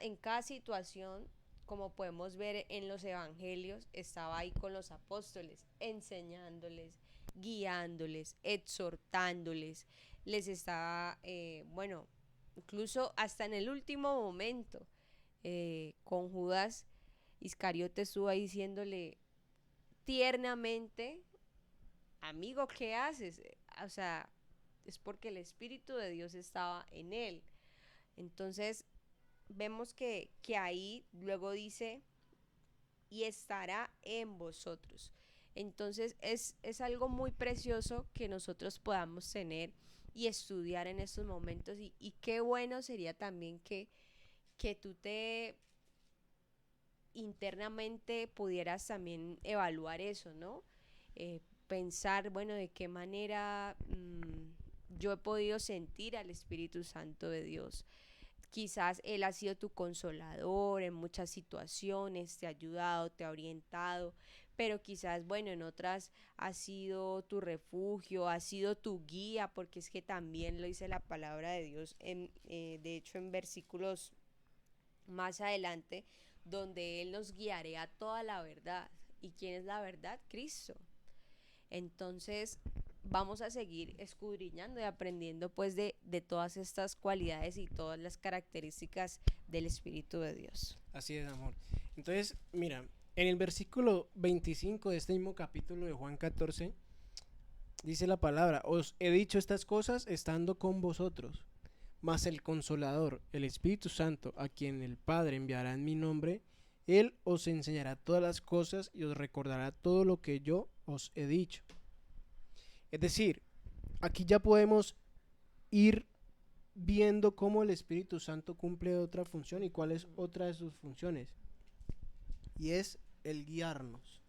en cada situación, como podemos ver en los evangelios, estaba ahí con los apóstoles, enseñándoles, guiándoles, exhortándoles, les estaba, incluso hasta en el último momento, con Judas Iscariote estuvo ahí diciéndole tiernamente: amigo, ¿qué haces? O sea, es porque el Espíritu de Dios estaba en él. Entonces vemos que ahí luego dice: y estará en vosotros. Entonces es algo muy precioso que nosotros podamos tener y estudiar en estos momentos, y qué bueno sería también que tú te internamente pudieras también evaluar eso, ¿no? Pensar, bueno, de qué manera yo he podido sentir al Espíritu Santo de Dios, Quizás Él ha sido tu consolador en muchas situaciones, te ha ayudado, te ha orientado, pero quizás, bueno, en otras ha sido tu refugio, ha sido tu guía, porque es que también lo dice la palabra de Dios, de hecho en versículos más adelante, donde Él nos guiará a toda la verdad. ¿Y quién es la verdad? Cristo. Entonces vamos a seguir escudriñando y aprendiendo pues de todas estas cualidades y todas las características del Espíritu de Dios.
Así es, amor. Entonces, mira, en el versículo 25 de este mismo capítulo de Juan 14, dice la palabra: os he dicho estas cosas estando con vosotros, mas el Consolador, el Espíritu Santo, a quien el Padre enviará en mi nombre, Él os enseñará todas las cosas y os recordará todo lo que yo os he dicho. Es decir, aquí ya podemos ir viendo cómo el Espíritu Santo cumple otra función y cuál es otra de sus funciones. Y es el guiarnos.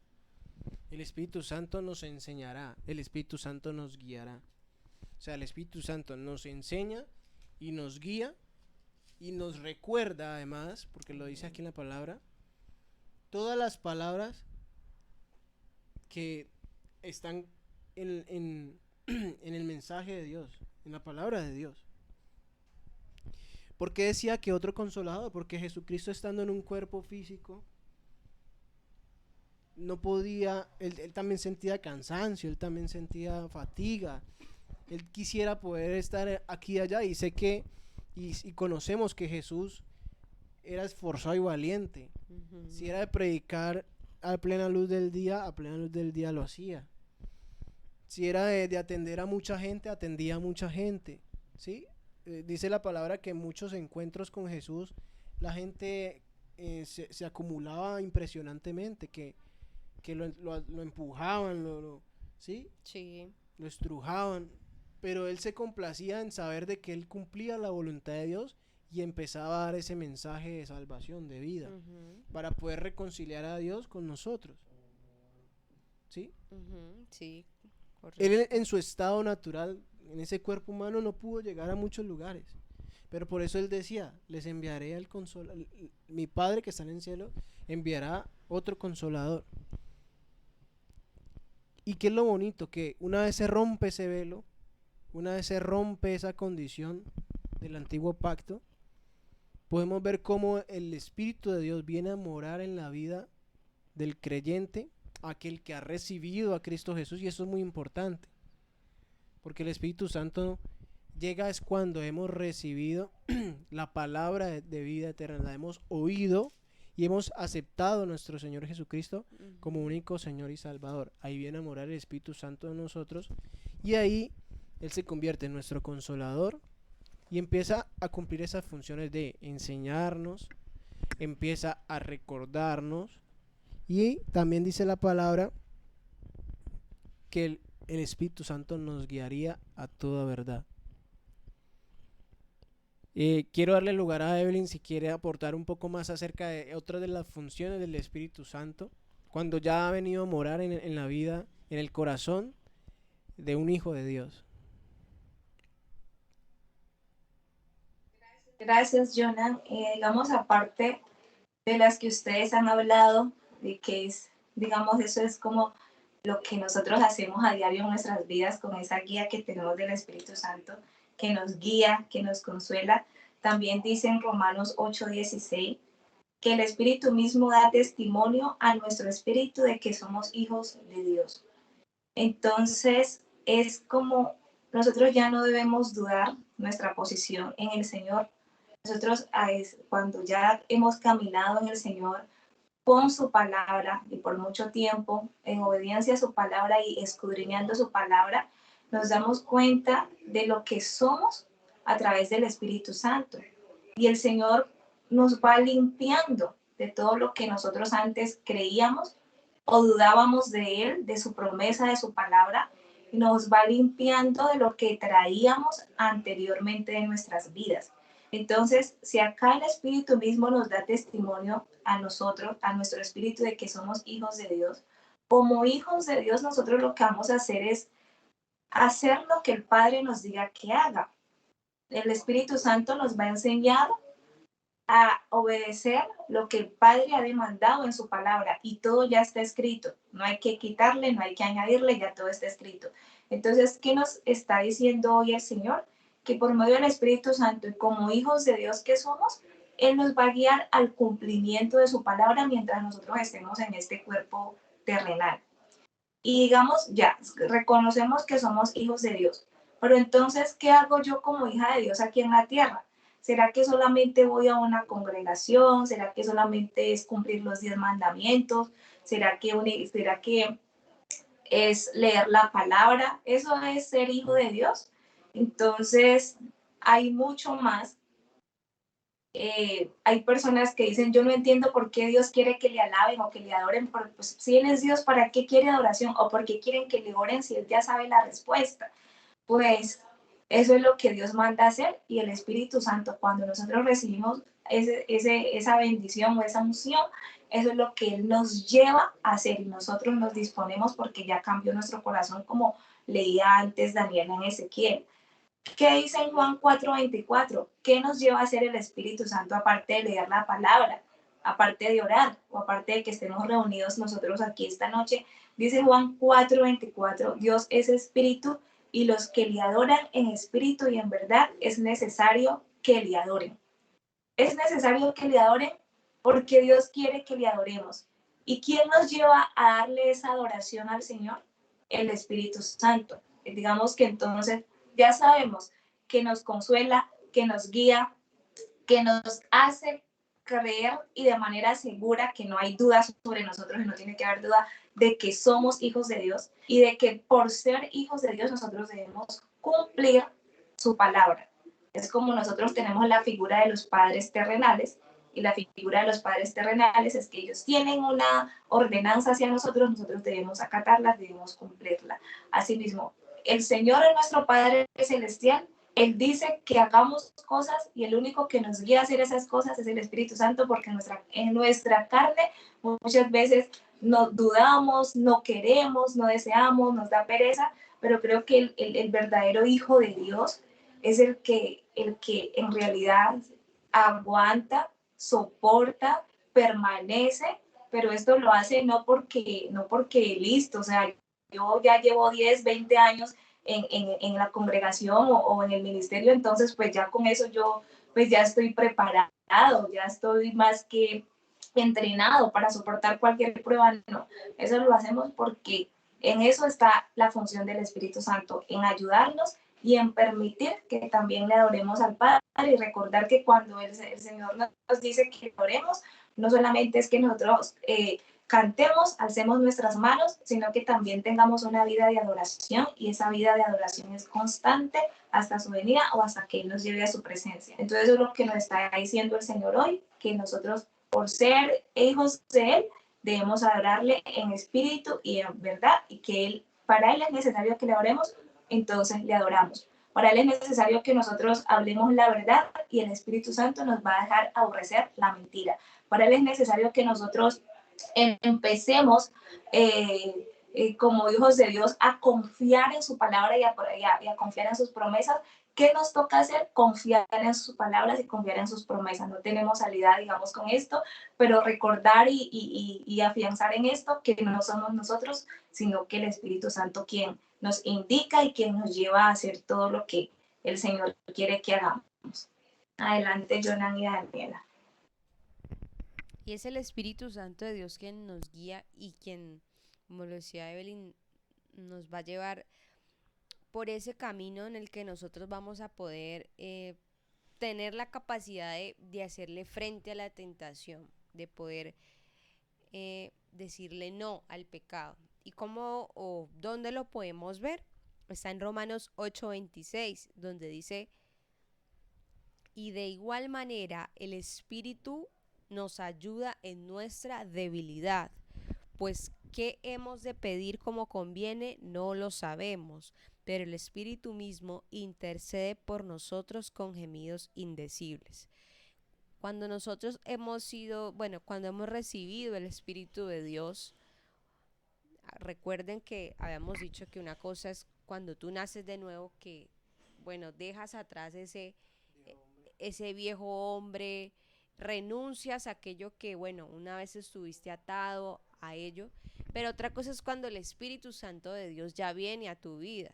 El Espíritu Santo nos enseñará, el Espíritu Santo nos guiará. O sea, el Espíritu Santo nos enseña y nos guía y nos recuerda además, porque lo dice aquí en la palabra, todas las palabras que están en el mensaje de Dios, en la palabra de Dios. ¿Por qué decía que otro consolador? Porque Jesucristo, estando en un cuerpo físico, no podía, él también sentía cansancio, él también sentía fatiga, él quisiera poder estar aquí y allá, y sé que, y conocemos que Jesús era esforzado y valiente. Si era de predicar a plena luz del día, a plena luz del día lo hacía. Si era de atender a mucha gente, atendía a mucha gente, ¿sí? Dice la palabra que en muchos encuentros con Jesús la gente se acumulaba impresionantemente, que lo empujaban, ¿sí?
Sí.
Lo estrujaban, pero él se complacía en saber de que él cumplía la voluntad de Dios y empezaba a dar ese mensaje de salvación, de vida, para poder reconciliar a Dios con nosotros, ¿sí?
Sí, correcto.
Él en su estado natural, en ese cuerpo humano, no pudo llegar a muchos lugares, pero por eso él decía: les enviaré al consolador, mi Padre que está en el cielo enviará otro consolador. ¿Y qué es lo bonito? Que una vez se rompe ese velo, una vez se rompe esa condición del antiguo pacto, podemos ver cómo el Espíritu de Dios viene a morar en la vida del creyente, aquel que ha recibido a Cristo Jesús. Y eso es muy importante, porque el Espíritu Santo llega es cuando hemos recibido la palabra de vida eterna, la hemos oído y hemos aceptado a nuestro Señor Jesucristo como único Señor y Salvador. Ahí viene a morar el Espíritu Santo en nosotros, y ahí Él se convierte en nuestro consolador y empieza a cumplir esas funciones de enseñarnos, empieza a recordarnos, y también dice la palabra que el Espíritu Santo nos guiaría a toda verdad. Quiero darle lugar a Evelyn si quiere aportar un poco más acerca de otras de las funciones del Espíritu Santo, cuando ya ha venido a morar en la vida, en el corazón de un hijo de Dios.
Gracias, Jonah. Digamos, aparte de las que ustedes han hablado, de que es, digamos, eso es como lo que nosotros hacemos a diario en nuestras vidas con esa guía que tenemos del Espíritu Santo, que nos guía, que nos consuela. También dice en Romanos 8:16 que el Espíritu mismo da testimonio a nuestro espíritu de que somos hijos de Dios. Entonces, es como nosotros ya no debemos dudar nuestra posición en el Señor. Nosotros, cuando ya hemos caminado en el Señor con su palabra y por mucho tiempo en obediencia a su palabra y escudriñando su palabra, nos damos cuenta de lo que somos a través del Espíritu Santo. Y el Señor nos va limpiando de todo lo que nosotros antes creíamos o dudábamos de Él, de su promesa, de su palabra, y nos va limpiando de lo que traíamos anteriormente de nuestras vidas. Entonces, si acá el Espíritu mismo nos da testimonio a nosotros, a nuestro espíritu, de que somos hijos de Dios, como hijos de Dios, nosotros lo que vamos a hacer es hacer lo que el Padre nos diga que haga. El Espíritu Santo nos va a enseñar a obedecer lo que el Padre ha demandado en su palabra y todo ya está escrito. No hay que quitarle, no hay que añadirle, ya todo está escrito. Entonces, ¿qué nos está diciendo hoy el Señor? Que por medio del Espíritu Santo y como hijos de Dios que somos, Él nos va a guiar al cumplimiento de su palabra mientras nosotros estemos en este cuerpo terrenal. Y digamos, ya, reconocemos que somos hijos de Dios. Pero entonces, ¿qué hago yo como hija de Dios aquí en la tierra? ¿Será que solamente voy a una congregación? ¿Será que solamente es cumplir los 10 mandamientos? ¿Será que es leer la palabra? ¿Eso es ser hijo de Dios? Entonces, hay mucho más. Hay personas que dicen, yo no entiendo por qué Dios quiere que le alaben o que le adoren, porque pues, si Él es Dios, ¿para qué quiere adoración? ¿O por qué quieren que le oren si Él ya sabe la respuesta? Pues eso es lo que Dios manda hacer y el Espíritu Santo, cuando nosotros recibimos esa bendición o esa unción, eso es lo que Él nos lleva a hacer y nosotros nos disponemos porque ya cambió nuestro corazón como leía antes Daniel en Ezequiel. ¿Qué dice en Juan 4:24? ¿Qué nos lleva a hacer el Espíritu Santo aparte de leer la palabra, aparte de orar o aparte de que estemos reunidos nosotros aquí esta noche? Dice Juan 4:24, Dios es espíritu y los que le adoran en espíritu y en verdad es necesario que le adoren. Es necesario que le adoren porque Dios quiere que le adoremos. ¿Y quién nos lleva a darle esa adoración al Señor? El Espíritu Santo. Digamos que entonces ya sabemos que nos consuela, que nos guía, que nos hace creer y de manera segura que no hay dudas sobre nosotros y no tiene que haber duda de que somos hijos de Dios y de que por ser hijos de Dios nosotros debemos cumplir su palabra. Es como nosotros tenemos la figura de los padres terrenales y la figura de los padres terrenales es que ellos tienen una ordenanza hacia nosotros, nosotros debemos acatarla, debemos cumplirla. Asimismo, el Señor es nuestro Padre Celestial. Él dice que hagamos cosas y el único que nos guía a hacer esas cosas es el Espíritu Santo, porque en nuestra carne muchas veces no dudamos, no queremos, no deseamos, nos da pereza, pero creo que el verdadero Hijo de Dios es el que en realidad aguanta, soporta, permanece, pero esto lo hace no porque listo, o sea, yo ya llevo 10, 20 años en la congregación o en el ministerio, entonces pues ya con eso yo pues ya estoy preparado, ya estoy más que entrenado para soportar cualquier prueba, no, eso lo hacemos porque en eso está la función del Espíritu Santo, en ayudarnos y en permitir que también le adoremos al Padre y recordar que cuando el Señor nos dice que oremos, no solamente es que nosotros cantemos, alcemos nuestras manos, sino que también tengamos una vida de adoración y esa vida de adoración es constante hasta su venida o hasta que Él nos lleve a su presencia. Entonces eso es lo que nos está diciendo el Señor hoy, que nosotros por ser hijos de Él debemos adorarle en espíritu y en verdad y que para Él es necesario que le adoremos, entonces le adoramos. Para Él es necesario que nosotros hablemos la verdad y el Espíritu Santo nos va a dejar aborrecer la mentira. Para Él es necesario que nosotros empecemos como hijos de Dios a confiar en su palabra y a confiar en sus promesas. ¿Qué nos toca hacer? Confiar en sus palabras y confiar en sus promesas. No tenemos salida, digamos, con esto, pero recordar y afianzar en esto que no somos nosotros, sino que el Espíritu Santo quien nos indica y quien nos lleva a hacer todo lo que el Señor quiere que hagamos. Adelante, Jonan y Daniela.
Y es el Espíritu Santo de Dios quien nos guía y quien, como lo decía Evelyn, nos va a llevar por ese camino en el que nosotros vamos a poder tener la capacidad de hacerle frente a la tentación, de poder decirle no al pecado. ¿Y cómo o dónde lo podemos ver? Está en Romanos 8:26, donde dice, y de igual manera el Espíritu nos ayuda en nuestra debilidad, pues qué hemos de pedir como conviene no lo sabemos, pero el Espíritu mismo intercede por nosotros con gemidos indecibles. Cuando nosotros cuando hemos recibido el Espíritu de Dios, recuerden que habíamos dicho que una cosa es cuando tú naces de nuevo, que dejas atrás ese viejo hombre, renuncias a aquello que, bueno, una vez estuviste atado a ello, pero otra cosa es cuando el Espíritu Santo de Dios ya viene a tu vida.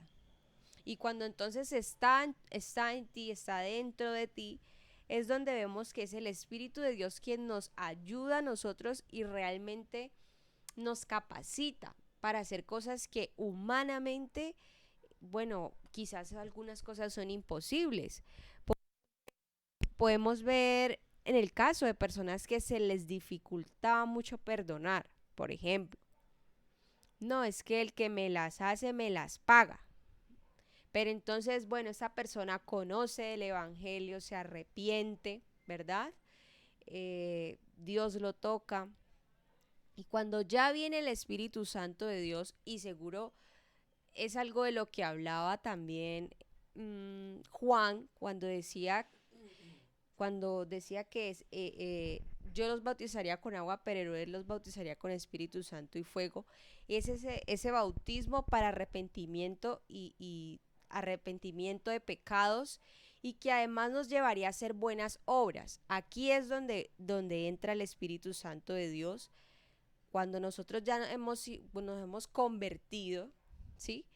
Y cuando entonces está en ti, está dentro de ti, es donde vemos que es el Espíritu de Dios quien nos ayuda a nosotros y realmente nos capacita para hacer cosas que humanamente, bueno, quizás algunas cosas son imposibles. Podemos ver en el caso de personas que se les dificultaba mucho perdonar, por ejemplo. No, es que el que me las hace me las paga. Pero entonces, bueno, esa persona conoce el Evangelio, se arrepiente, ¿verdad? Dios lo toca. Y cuando ya viene el Espíritu Santo de Dios, y seguro es algo de lo que hablaba también Juan, cuando decía que yo los bautizaría con agua, pero él los bautizaría con Espíritu Santo y fuego. Es ese bautismo para arrepentimiento y arrepentimiento de pecados, y que además nos llevaría a hacer buenas obras. Aquí es donde entra el Espíritu Santo de Dios. Cuando nosotros ya nos hemos convertido, ¿sí?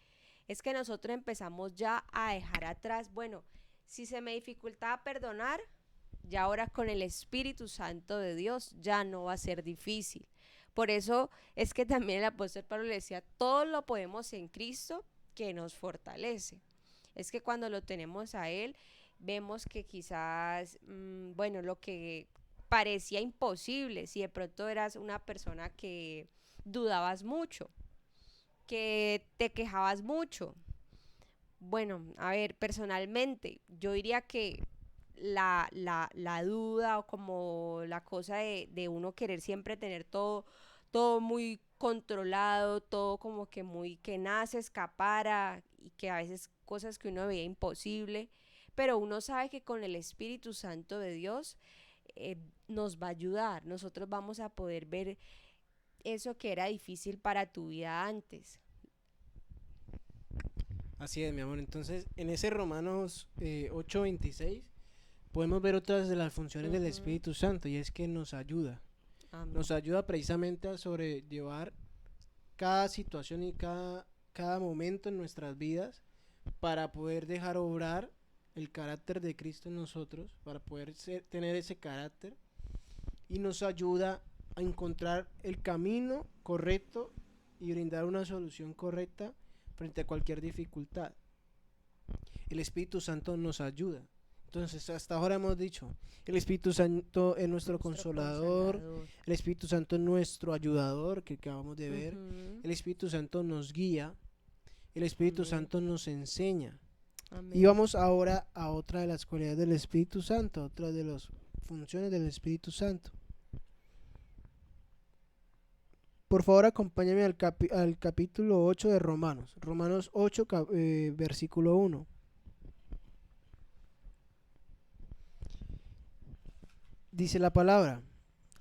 Es que nosotros empezamos ya a dejar atrás, bueno, si se me dificultaba perdonar, ya ahora con el Espíritu Santo de Dios ya no va a ser difícil. Por eso es que también el apóstol Pablo le decía, todo lo podemos en Cristo que nos fortalece. Es que cuando lo tenemos a Él, vemos que quizás, bueno, lo que parecía imposible, si de pronto eras una persona que dudabas mucho, que te quejabas mucho. Bueno, a ver, personalmente, yo diría que la duda o como la cosa de uno querer siempre tener todo muy controlado, todo como que muy que nada se escapara, y que a veces cosas que uno veía imposible, pero uno sabe que con el Espíritu Santo de Dios nos va a ayudar, nosotros vamos a poder ver eso que era difícil para tu vida antes.
Así es, mi amor. Entonces, en ese Romanos 8:26 podemos ver otras de las funciones del Espíritu Santo, y es que nos ayuda.
Amén.
Nos ayuda precisamente a sobrellevar cada situación y cada momento en nuestras vidas, para poder dejar obrar el carácter de Cristo en nosotros, para poder tener ese carácter, y nos ayuda a encontrar el camino correcto y brindar una solución correcta frente a cualquier dificultad. El Espíritu Santo nos ayuda. Entonces, hasta ahora hemos dicho, el Espíritu Santo es nuestro consolador, el Espíritu Santo es nuestro ayudador, que acabamos de ver, el Espíritu Santo nos guía, el Espíritu
Amén.
Santo nos enseña.
Amén.
Y vamos ahora a otra de las cualidades del Espíritu Santo, otra de las funciones del Espíritu Santo. Por favor, acompáñame al capítulo 8 de Romanos. Romanos 8, versículo 1. Dice la palabra: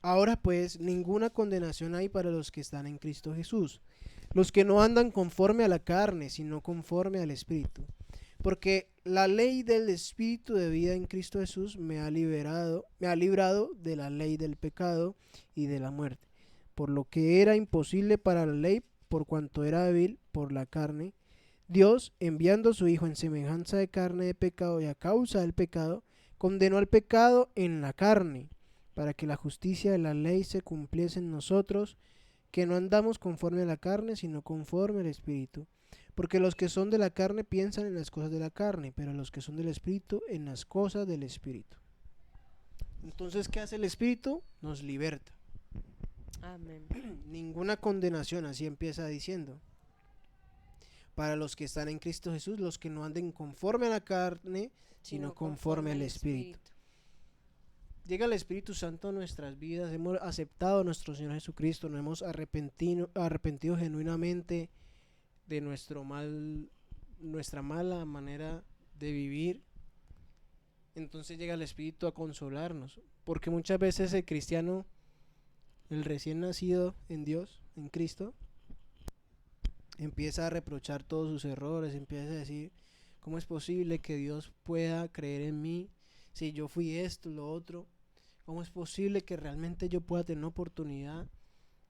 ahora pues ninguna condenación hay para los que están en Cristo Jesús, los que no andan conforme a la carne, sino conforme al Espíritu. Porque la ley del Espíritu de vida en Cristo Jesús me ha librado de la ley del pecado y de la muerte. Por lo que era imposible para la ley, por cuanto era débil por la carne, Dios, enviando a su Hijo en semejanza de carne de pecado y a causa del pecado, condenó al pecado en la carne, para que la justicia de la ley se cumpliese en nosotros, que no andamos conforme a la carne, sino conforme al Espíritu. Porque los que son de la carne piensan en las cosas de la carne, pero los que son del Espíritu en las cosas del Espíritu. Entonces, ¿qué hace el Espíritu? Nos liberta.
Amén.
Ninguna condenación, así empieza diciendo. Para los que están en Cristo Jesús, los que no anden conforme a la carne, sino conforme al Espíritu. Llega el Espíritu Santo a nuestras vidas, hemos aceptado a nuestro Señor Jesucristo, nos hemos arrepentido genuinamente de nuestra mala manera de vivir. Entonces llega el Espíritu a consolarnos, porque muchas veces el cristiano, el recién nacido en Dios, en Cristo, empieza a reprochar todos sus errores, empieza a decir: ¿cómo es posible que Dios pueda creer en mí si yo fui esto, lo otro? ¿Cómo es posible que realmente yo pueda tener una oportunidad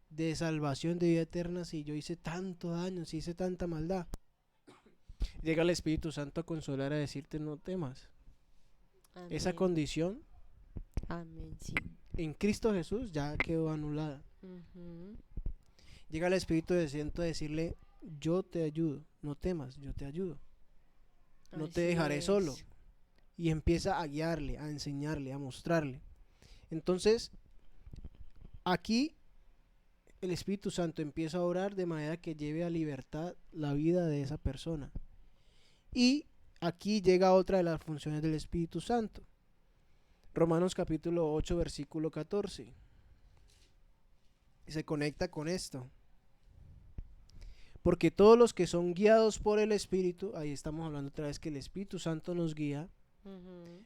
de salvación, de vida eterna, si yo hice tanto daño, si hice tanta maldad? Llega el Espíritu Santo a consolar, a decirte no temas. Esa
Amén.
condición
Amén, sí.
en Cristo Jesús ya quedó anulada.
Ujú.
Llega el Espíritu Santo a decirle, yo te ayudo, no temas, yo te ayudo. No te
Así
dejaré
es.
solo. Y empieza a guiarle, a enseñarle, a mostrarle. Entonces, aquí el Espíritu Santo empieza a orar de manera que lleve a libertad la vida de esa persona. Y aquí llega otra de las funciones del Espíritu Santo. Romanos capítulo 8, versículo 14. Y se conecta con esto. Porque todos los que son guiados por el Espíritu, ahí estamos hablando otra vez que el Espíritu Santo nos guía,
Ujú.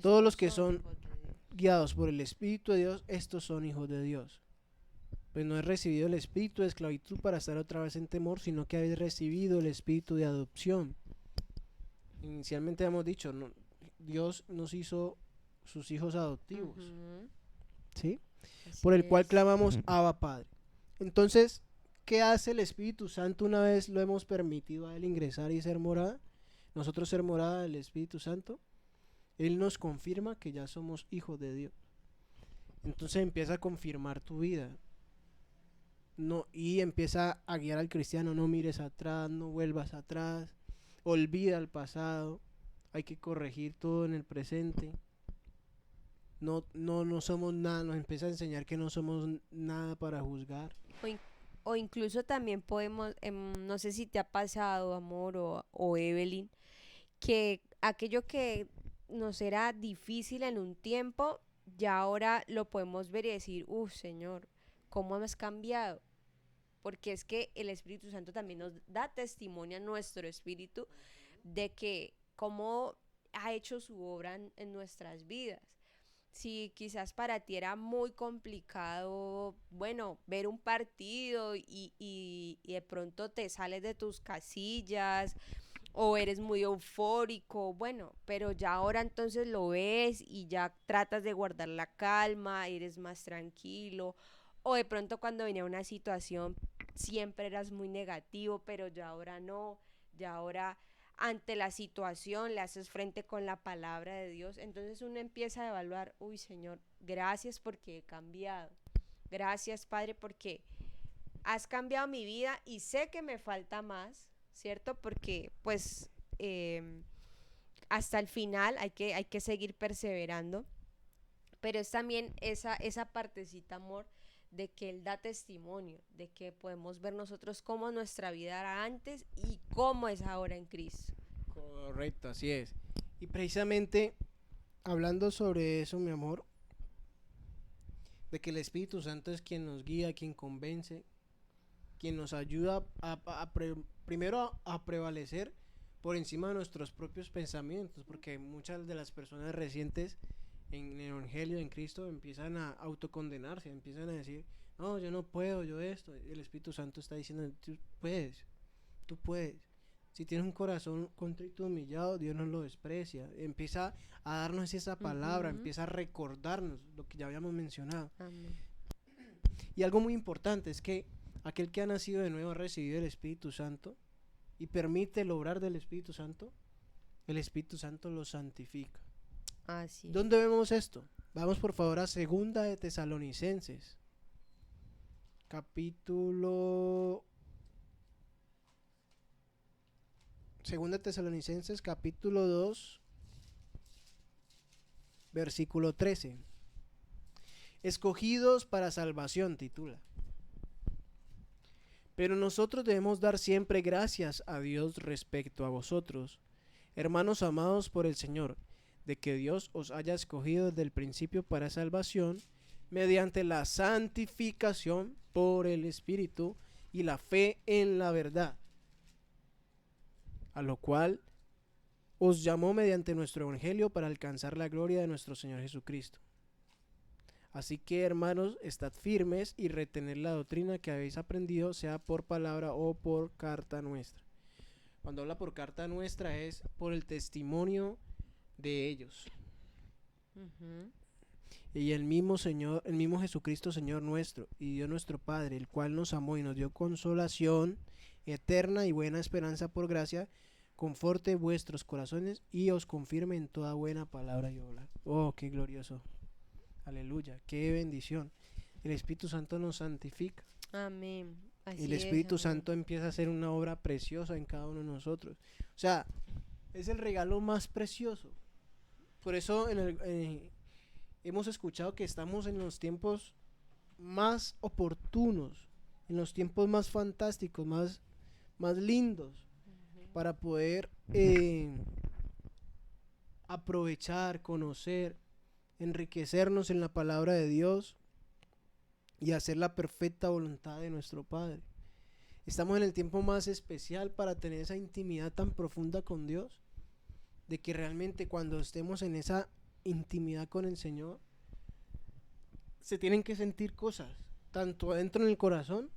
todos
Estos
los que son
hijos de Dios.
guiados por el Espíritu de Dios, estos son hijos de Dios. Pues no he recibido el espíritu de esclavitud para estar otra vez en temor, sino que habéis recibido el espíritu de adopción. Inicialmente hemos dicho, no, Dios nos hizo sus hijos adoptivos,
Ujú.
¿sí?
Así
Por el cual
es.
clamamos Abba Padre. Entonces, ¿qué hace el Espíritu Santo una vez lo hemos permitido a Él ingresar y ser morada? Nosotros ser morada del Espíritu Santo. Él nos confirma que ya somos hijos de Dios. Entonces empieza a confirmar tu vida. No, y empieza a guiar al cristiano, no mires atrás, no vuelvas atrás, olvida el pasado, hay que corregir todo en el presente. No somos nada, nos empieza a enseñar que no somos nada para juzgar.
O incluso también podemos, no sé si te ha pasado, amor o Evelyn, que aquello que nos era difícil en un tiempo, ya ahora lo podemos ver y decir, Señor, ¿cómo hemos cambiado? Porque es que el Espíritu Santo también nos da testimonio a nuestro espíritu de que cómo ha hecho su obra en nuestras vidas. Si quizás para ti era muy complicado, bueno, ver un partido y de pronto te sales de tus casillas o eres muy eufórico, bueno, pero ya ahora entonces lo ves y ya tratas de guardar la calma, eres más tranquilo, o de pronto cuando venía una situación siempre eras muy negativo, pero ya ahora no, ya ahora ante la situación le haces frente con la palabra de Dios, entonces uno empieza a evaluar, Señor, gracias porque he cambiado, gracias Padre porque has cambiado mi vida y sé que me falta más, ¿cierto? Porque pues hasta el final hay que seguir perseverando, pero es también esa partecita, amor, de que Él da testimonio, de que podemos ver nosotros cómo nuestra vida era antes y cómo es ahora en Cristo.
Correcto, así es. Y precisamente hablando sobre eso, mi amor, de que el Espíritu Santo es quien nos guía, quien convence, quien nos ayuda primero a prevalecer por encima de nuestros propios pensamientos, porque muchas de las personas recientes en el Evangelio, en Cristo, empiezan a autocondenarse, empiezan a decir, no, yo no puedo, yo esto. El Espíritu Santo está diciendo, tú puedes. Si tienes un corazón contrito y humillado, Dios no lo desprecia. Empieza a darnos esa palabra,
Ujú.
empieza a recordarnos lo que ya habíamos mencionado.
Amén.
Y algo muy importante es que aquel que ha nacido de nuevo ha recibido el Espíritu Santo y permite el obrar del Espíritu Santo, el Espíritu Santo lo santifica.
Así es.
¿Dónde vemos esto? Vamos por favor a Segunda de Tesalonicenses, Segunda de Tesalonicenses capítulo 2, versículo 13. Escogidos para salvación, titula. Pero nosotros debemos dar siempre gracias a Dios respecto a vosotros, hermanos amados por el Señor, de que Dios os haya escogido desde el principio para salvación, mediante la santificación por el Espíritu y la fe en la verdad, a lo cual os llamó mediante nuestro Evangelio para alcanzar la gloria de nuestro Señor Jesucristo. Así que, hermanos, estad firmes y retened la doctrina que habéis aprendido, sea por palabra o por carta nuestra. Cuando habla por carta nuestra es por el testimonio de ellos.
Ujú.
Y el mismo Señor, el mismo Jesucristo Señor nuestro y Dios nuestro Padre, el cual nos amó y nos dio consolación eterna y buena esperanza por gracia, conforte vuestros corazones y os confirme en toda buena palabra y obra. Oh, qué glorioso. Aleluya, qué bendición. El Espíritu Santo nos santifica.
Amén. Así
El
es,
Espíritu
amén.
Santo empieza a hacer una obra preciosa en cada uno de nosotros. O sea, es el regalo más precioso. Por eso hemos escuchado que estamos en los tiempos más oportunos, en los tiempos más fantásticos, más lindos, para poder aprovechar, conocer, enriquecernos en la palabra de Dios y hacer la perfecta voluntad de nuestro Padre. Estamos en el tiempo más especial para tener esa intimidad tan profunda con Dios, de que realmente cuando estemos en esa intimidad con el Señor, se tienen que sentir cosas, tanto adentro en el corazón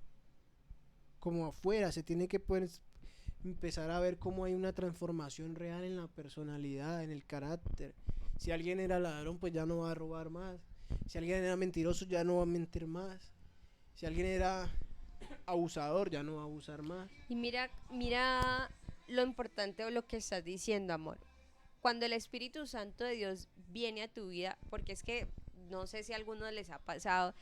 como afuera. Se tiene que poder empezar a ver cómo hay una transformación real en la personalidad, en el carácter. Si alguien era ladrón, pues ya no va a robar más. Si alguien era mentiroso, ya no va a mentir más. Si alguien era abusador, ya no va a abusar más.
Y mira lo importante o lo que estás diciendo, amor. Cuando el Espíritu Santo de Dios viene a tu vida, porque es que no sé si a algunos les ha pasado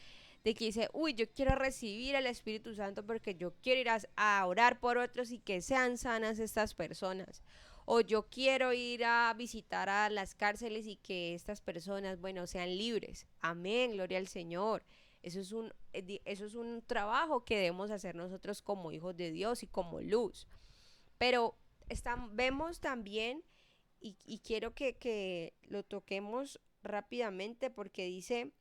de que dice, uy, yo quiero recibir el Espíritu Santo porque yo quiero ir a orar por otros y que sean sanas estas personas. O yo quiero ir a visitar a las cárceles y que estas personas, bueno, sean libres. Amén, gloria al Señor. Eso es un trabajo que debemos hacer nosotros como hijos de Dios y como luz. Pero vemos también, y quiero que lo toquemos rápidamente porque dice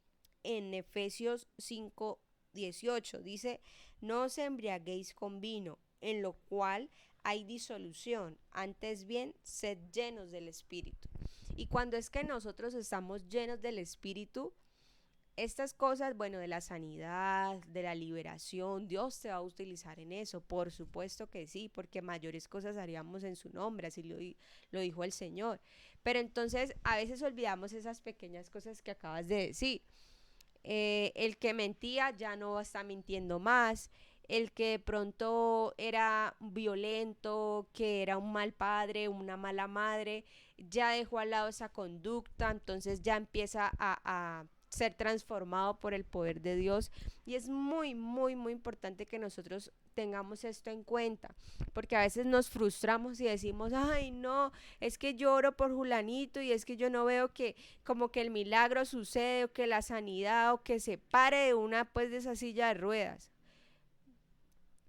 en Efesios 5:18, dice, no os embriaguéis con vino, en lo cual hay disolución, antes bien, sed llenos del Espíritu. Y cuando es que nosotros estamos llenos del Espíritu, estas cosas, bueno, de la sanidad, de la liberación, Dios te va a utilizar en eso, por supuesto que sí, porque mayores cosas haríamos en su nombre, así lo dijo el Señor. Pero entonces a veces olvidamos esas pequeñas cosas que acabas de decir. El que mentía ya no está mintiendo más. El que de pronto era violento, que era un mal padre, una mala madre, ya dejó al lado esa conducta, entonces ya empieza a ser transformado por el poder de Dios. Y es muy, muy, muy importante que nosotros tengamos esto en cuenta, porque a veces nos frustramos y decimos, ay no, es que lloro por Julanito y es que yo no veo que como que el milagro sucede o que la sanidad o que se pare de una pues de esa silla de ruedas.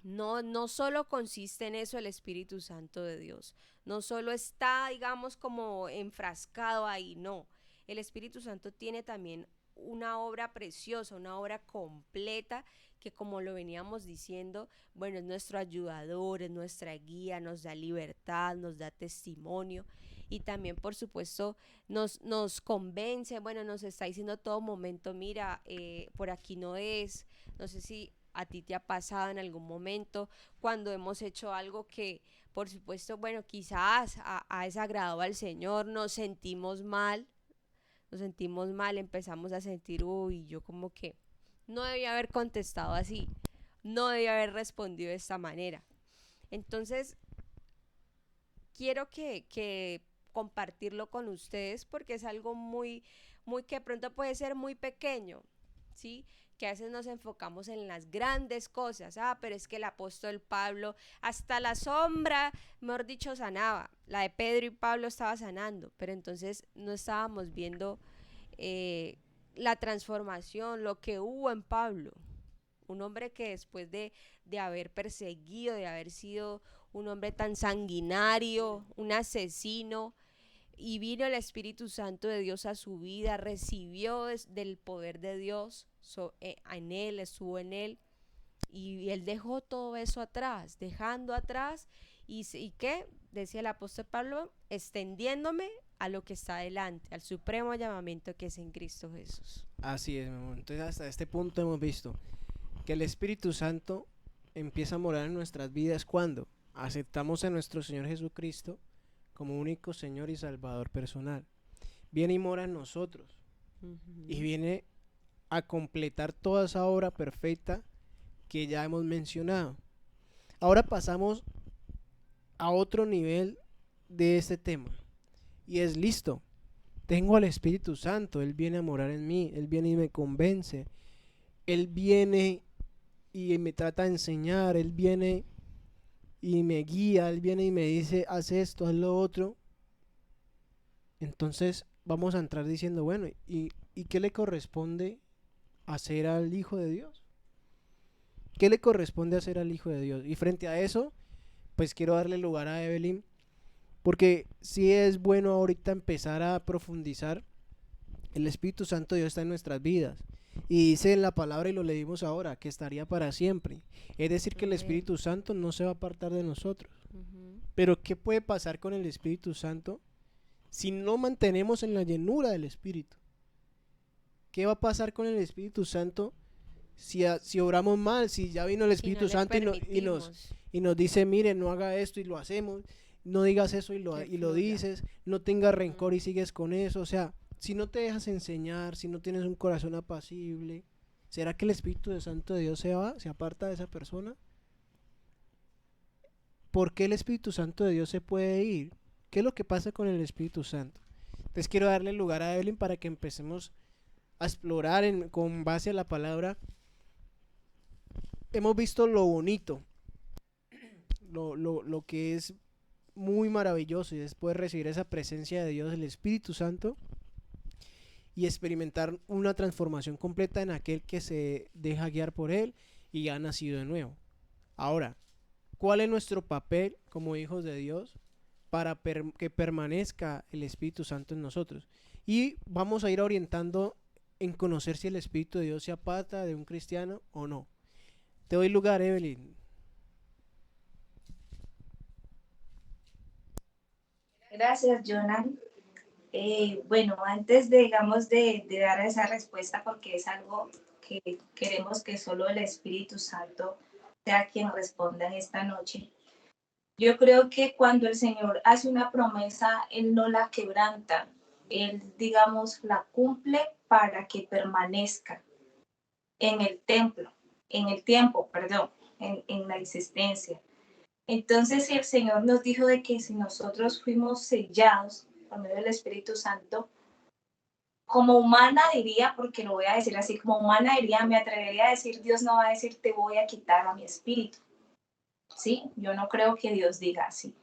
No solo consiste en eso el Espíritu Santo de Dios, no solo está, digamos, como enfrascado ahí, no. El Espíritu Santo tiene también una obra preciosa, una obra completa, que como lo veníamos diciendo, bueno, es nuestro ayudador, es nuestra guía, nos da libertad, nos da testimonio y también por supuesto nos convence, bueno, nos está diciendo todo momento, mira, por aquí no es. No sé si a ti te ha pasado en algún momento cuando hemos hecho algo que por supuesto, bueno, quizás ha desagradado al Señor, nos sentimos mal, empezamos a sentir, uy, yo como que no debía haber contestado así, no debía haber respondido de esta manera. Entonces, quiero que compartirlo con ustedes porque es algo muy, muy que pronto puede ser muy pequeño, ¿sí? Que a veces nos enfocamos en las grandes cosas, pero es que el apóstol Pablo hasta la sombra, mejor dicho, sanaba, la de Pedro y Pablo estaba sanando, pero entonces no estábamos viendo la transformación, lo que hubo en Pablo, un hombre que después de haber perseguido, de haber sido un hombre tan sanguinario, un asesino, y vino el Espíritu Santo de Dios a su vida, recibió del poder de Dios en él, estuvo en él, y él dejó todo eso atrás, dejando atrás, y ¿qué? Decía el apóstol Pablo, extendiéndome a lo que está adelante, al supremo llamamiento que es en Cristo Jesús.
Así es, mi amor. Entonces hasta este punto hemos visto que el Espíritu Santo empieza a morar en nuestras vidas cuando aceptamos a nuestro Señor Jesucristo como único Señor y Salvador personal. Viene y mora en nosotros. y viene a completar toda esa obra perfecta que ya hemos mencionado. Ahora pasamos a otro nivel de este tema, y es listo. Tengo al Espíritu Santo, Él viene a morar en mí, Él viene y me convence, Él viene y me trata de enseñar, Él viene y me guía, Él viene y me dice, haz esto, haz lo otro. Entonces vamos a entrar diciendo, bueno, ¿y qué le corresponde hacer al Hijo de Dios? ¿Qué le corresponde hacer al Hijo de Dios? Y frente a eso, pues quiero darle lugar a Evelyn, porque sí es bueno ahorita empezar a profundizar. El Espíritu Santo de Dios está en nuestras vidas. Y dice en la palabra, y lo leímos ahora, que estaría para siempre. Es decir, que el Espíritu Santo no se va a apartar de nosotros. Pero ¿qué puede pasar con el Espíritu Santo si no mantenemos en la llenura del Espíritu? ¿Qué va a pasar con el Espíritu Santo si obramos mal? Si ya vino el Espíritu Santo y nos dice, mire, no haga esto y lo hacemos, no digas eso y lo dices, no tengas rencor y sigues con eso. O sea, si no te dejas enseñar, si no tienes un corazón apacible, ¿será que el Espíritu Santo de Dios se aparta de esa persona? ¿Por qué el Espíritu Santo de Dios se puede ir? ¿Qué es lo que pasa con el Espíritu Santo? Entonces quiero darle lugar a Evelyn para que empecemos a explorar con base a la palabra. Hemos visto lo bonito, lo que es muy maravilloso, y después recibir esa presencia de Dios, el Espíritu Santo, y experimentar una transformación completa en aquel que se deja guiar por Él y ha nacido de nuevo. Ahora, ¿cuál es nuestro papel como hijos de Dios para que permanezca el Espíritu Santo en nosotros? Y vamos a ir orientando en conocer si el Espíritu de Dios se aparta de un cristiano o no. Te doy lugar, Evelyn.
Gracias, Jonan. Bueno, antes de, digamos, de dar esa respuesta, porque es algo que queremos que solo el Espíritu Santo sea quien responda en esta noche. Yo creo que cuando el Señor hace una promesa, Él no la quebranta. Él, digamos, la cumple para que permanezca en el templo, en el tiempo, perdón, en la existencia. Entonces, si el Señor nos dijo de que si nosotros fuimos sellados por medio del Espíritu Santo, como humana diría, porque lo voy a decir así, como humana diría, me atrevería a decir, Dios no va a decir, te voy a quitar a mi espíritu. ¿Sí? Yo no creo que Dios diga así.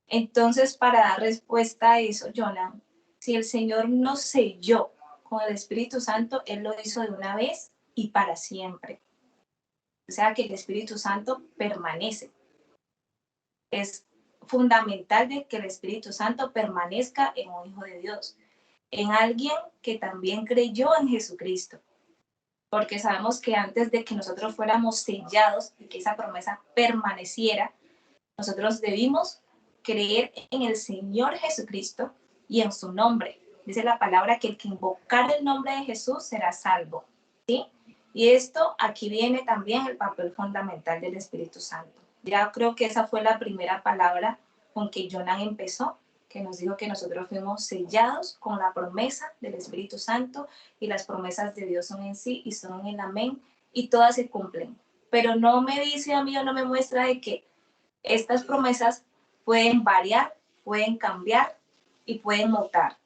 Entonces, para dar respuesta a eso, Jonah, si el Señor nos selló con el Espíritu Santo, Él lo hizo de una vez y para siempre. O sea que el Espíritu Santo permanece. Es fundamental de que el Espíritu Santo permanezca en un hijo de Dios, en alguien que también creyó en Jesucristo. Porque sabemos que antes de que nosotros fuéramos sellados y que esa promesa permaneciera, nosotros debimos creer en el Señor Jesucristo y en su nombre. Dice la palabra que el que invocar el nombre de Jesús será salvo, ¿sí? Y esto, aquí viene también el papel fundamental del Espíritu Santo. Ya creo que esa fue la primera palabra con que Jonan empezó, que nos dijo que nosotros fuimos sellados con la promesa del Espíritu Santo, y las promesas de Dios son en sí y son en amén, y todas se cumplen. Pero no me dice a mí o no me muestra de que estas promesas pueden variar, pueden cambiar y pueden mutar.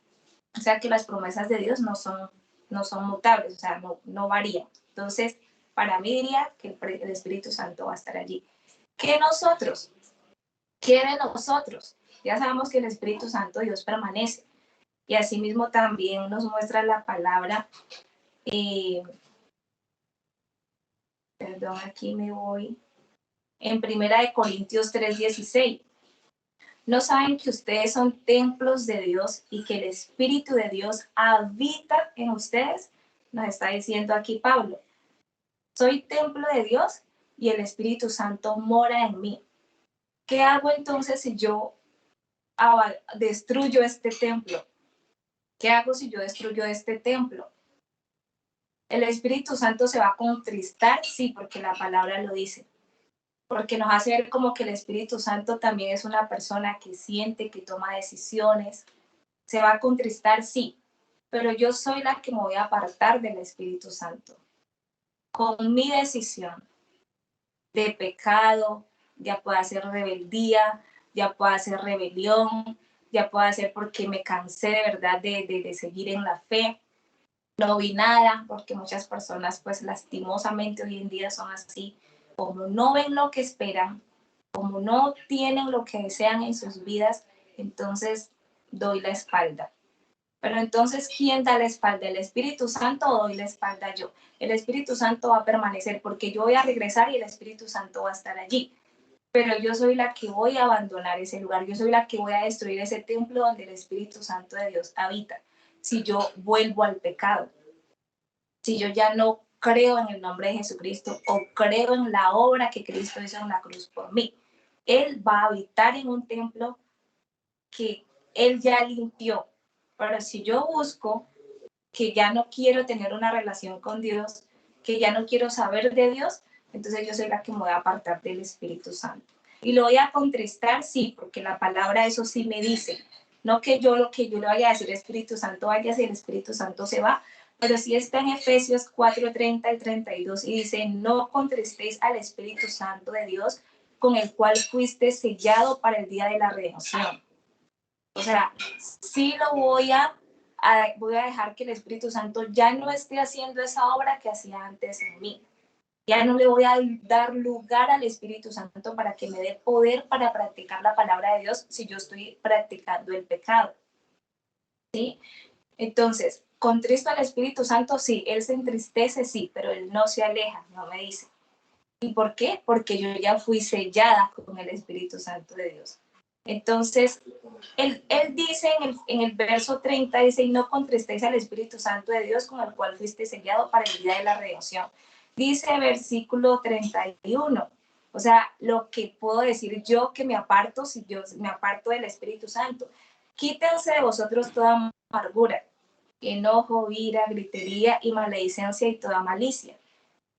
O sea que las promesas de Dios no son mutables, o sea, no varían. Entonces, para mí diría que el Espíritu Santo va a estar allí. ¿Qué nosotros? ¿Qué de nosotros? Ya sabemos que el Espíritu Santo Dios permanece. Y asimismo también nos muestra la palabra, perdón, aquí me voy, en 1 Corintios 3:16. ¿No saben que ustedes son templos de Dios y que el Espíritu de Dios habita en ustedes? Nos está diciendo aquí Pablo. Soy templo de Dios y el Espíritu Santo mora en mí. ¿Qué hago entonces si yo destruyo este templo? ¿Qué hago si yo destruyo este templo? ¿El Espíritu Santo se va a contristar? Sí, porque la palabra lo dice. Porque nos hace ver como que el Espíritu Santo también es una persona que siente, que toma decisiones. ¿Se va a contristar? Sí. pero yo soy la que me voy a apartar del Espíritu Santo. Con mi decisión de pecado, ya pueda ser rebeldía, ya pueda ser rebelión, ya pueda ser porque me cansé de verdad de seguir en la fe, no vi nada, porque muchas personas pues lastimosamente hoy en día son así, como no ven lo que esperan, como no tienen lo que desean en sus vidas, entonces doy la espalda. Pero entonces, ¿quién da la espalda? ¿El Espíritu Santo o doy la espalda yo? El Espíritu Santo va a permanecer porque yo voy a regresar y el Espíritu Santo va a estar allí. Pero yo soy la que voy a abandonar ese lugar, yo soy la que voy a destruir ese templo donde el Espíritu Santo de Dios habita. Si yo vuelvo al pecado, si yo ya no creo en el nombre de Jesucristo o creo en la obra que Cristo hizo en la cruz por mí, Él va a habitar en un templo que Él ya limpió. Pero si yo busco que ya no quiero tener una relación con Dios, que ya no quiero saber de Dios, entonces yo soy la que me voy a apartar del Espíritu Santo. Y lo voy a contristar, sí, porque la palabra eso sí me dice. No que yo lo que yo le vaya a decir Espíritu Santo vaya si el Espíritu Santo se va, pero sí está en Efesios 4:30 al 32 y dice, no contristéis al Espíritu Santo de Dios, con el cual fuiste sellado para el día de la redención. O sea, sí lo voy a dejar que el Espíritu Santo ya no esté haciendo esa obra que hacía antes en mí. Ya no le voy a dar lugar al Espíritu Santo para que me dé poder para practicar la palabra de Dios si yo estoy practicando el pecado. ¿Sí? Entonces, contristo al Espíritu Santo, sí, Él se entristece, sí, pero Él no se aleja, no me dice. ¿Y por qué? Porque yo ya fui sellada con el Espíritu Santo de Dios. Entonces, él dice en el verso 30, dice, y no contristéis al Espíritu Santo de Dios con el cual fuiste sellado para el día de la redención. Dice versículo 31, o sea, lo que puedo decir yo que me aparto, si yo me aparto del Espíritu Santo. Quítense de vosotros toda amargura, enojo, ira, gritería y maledicencia y toda malicia.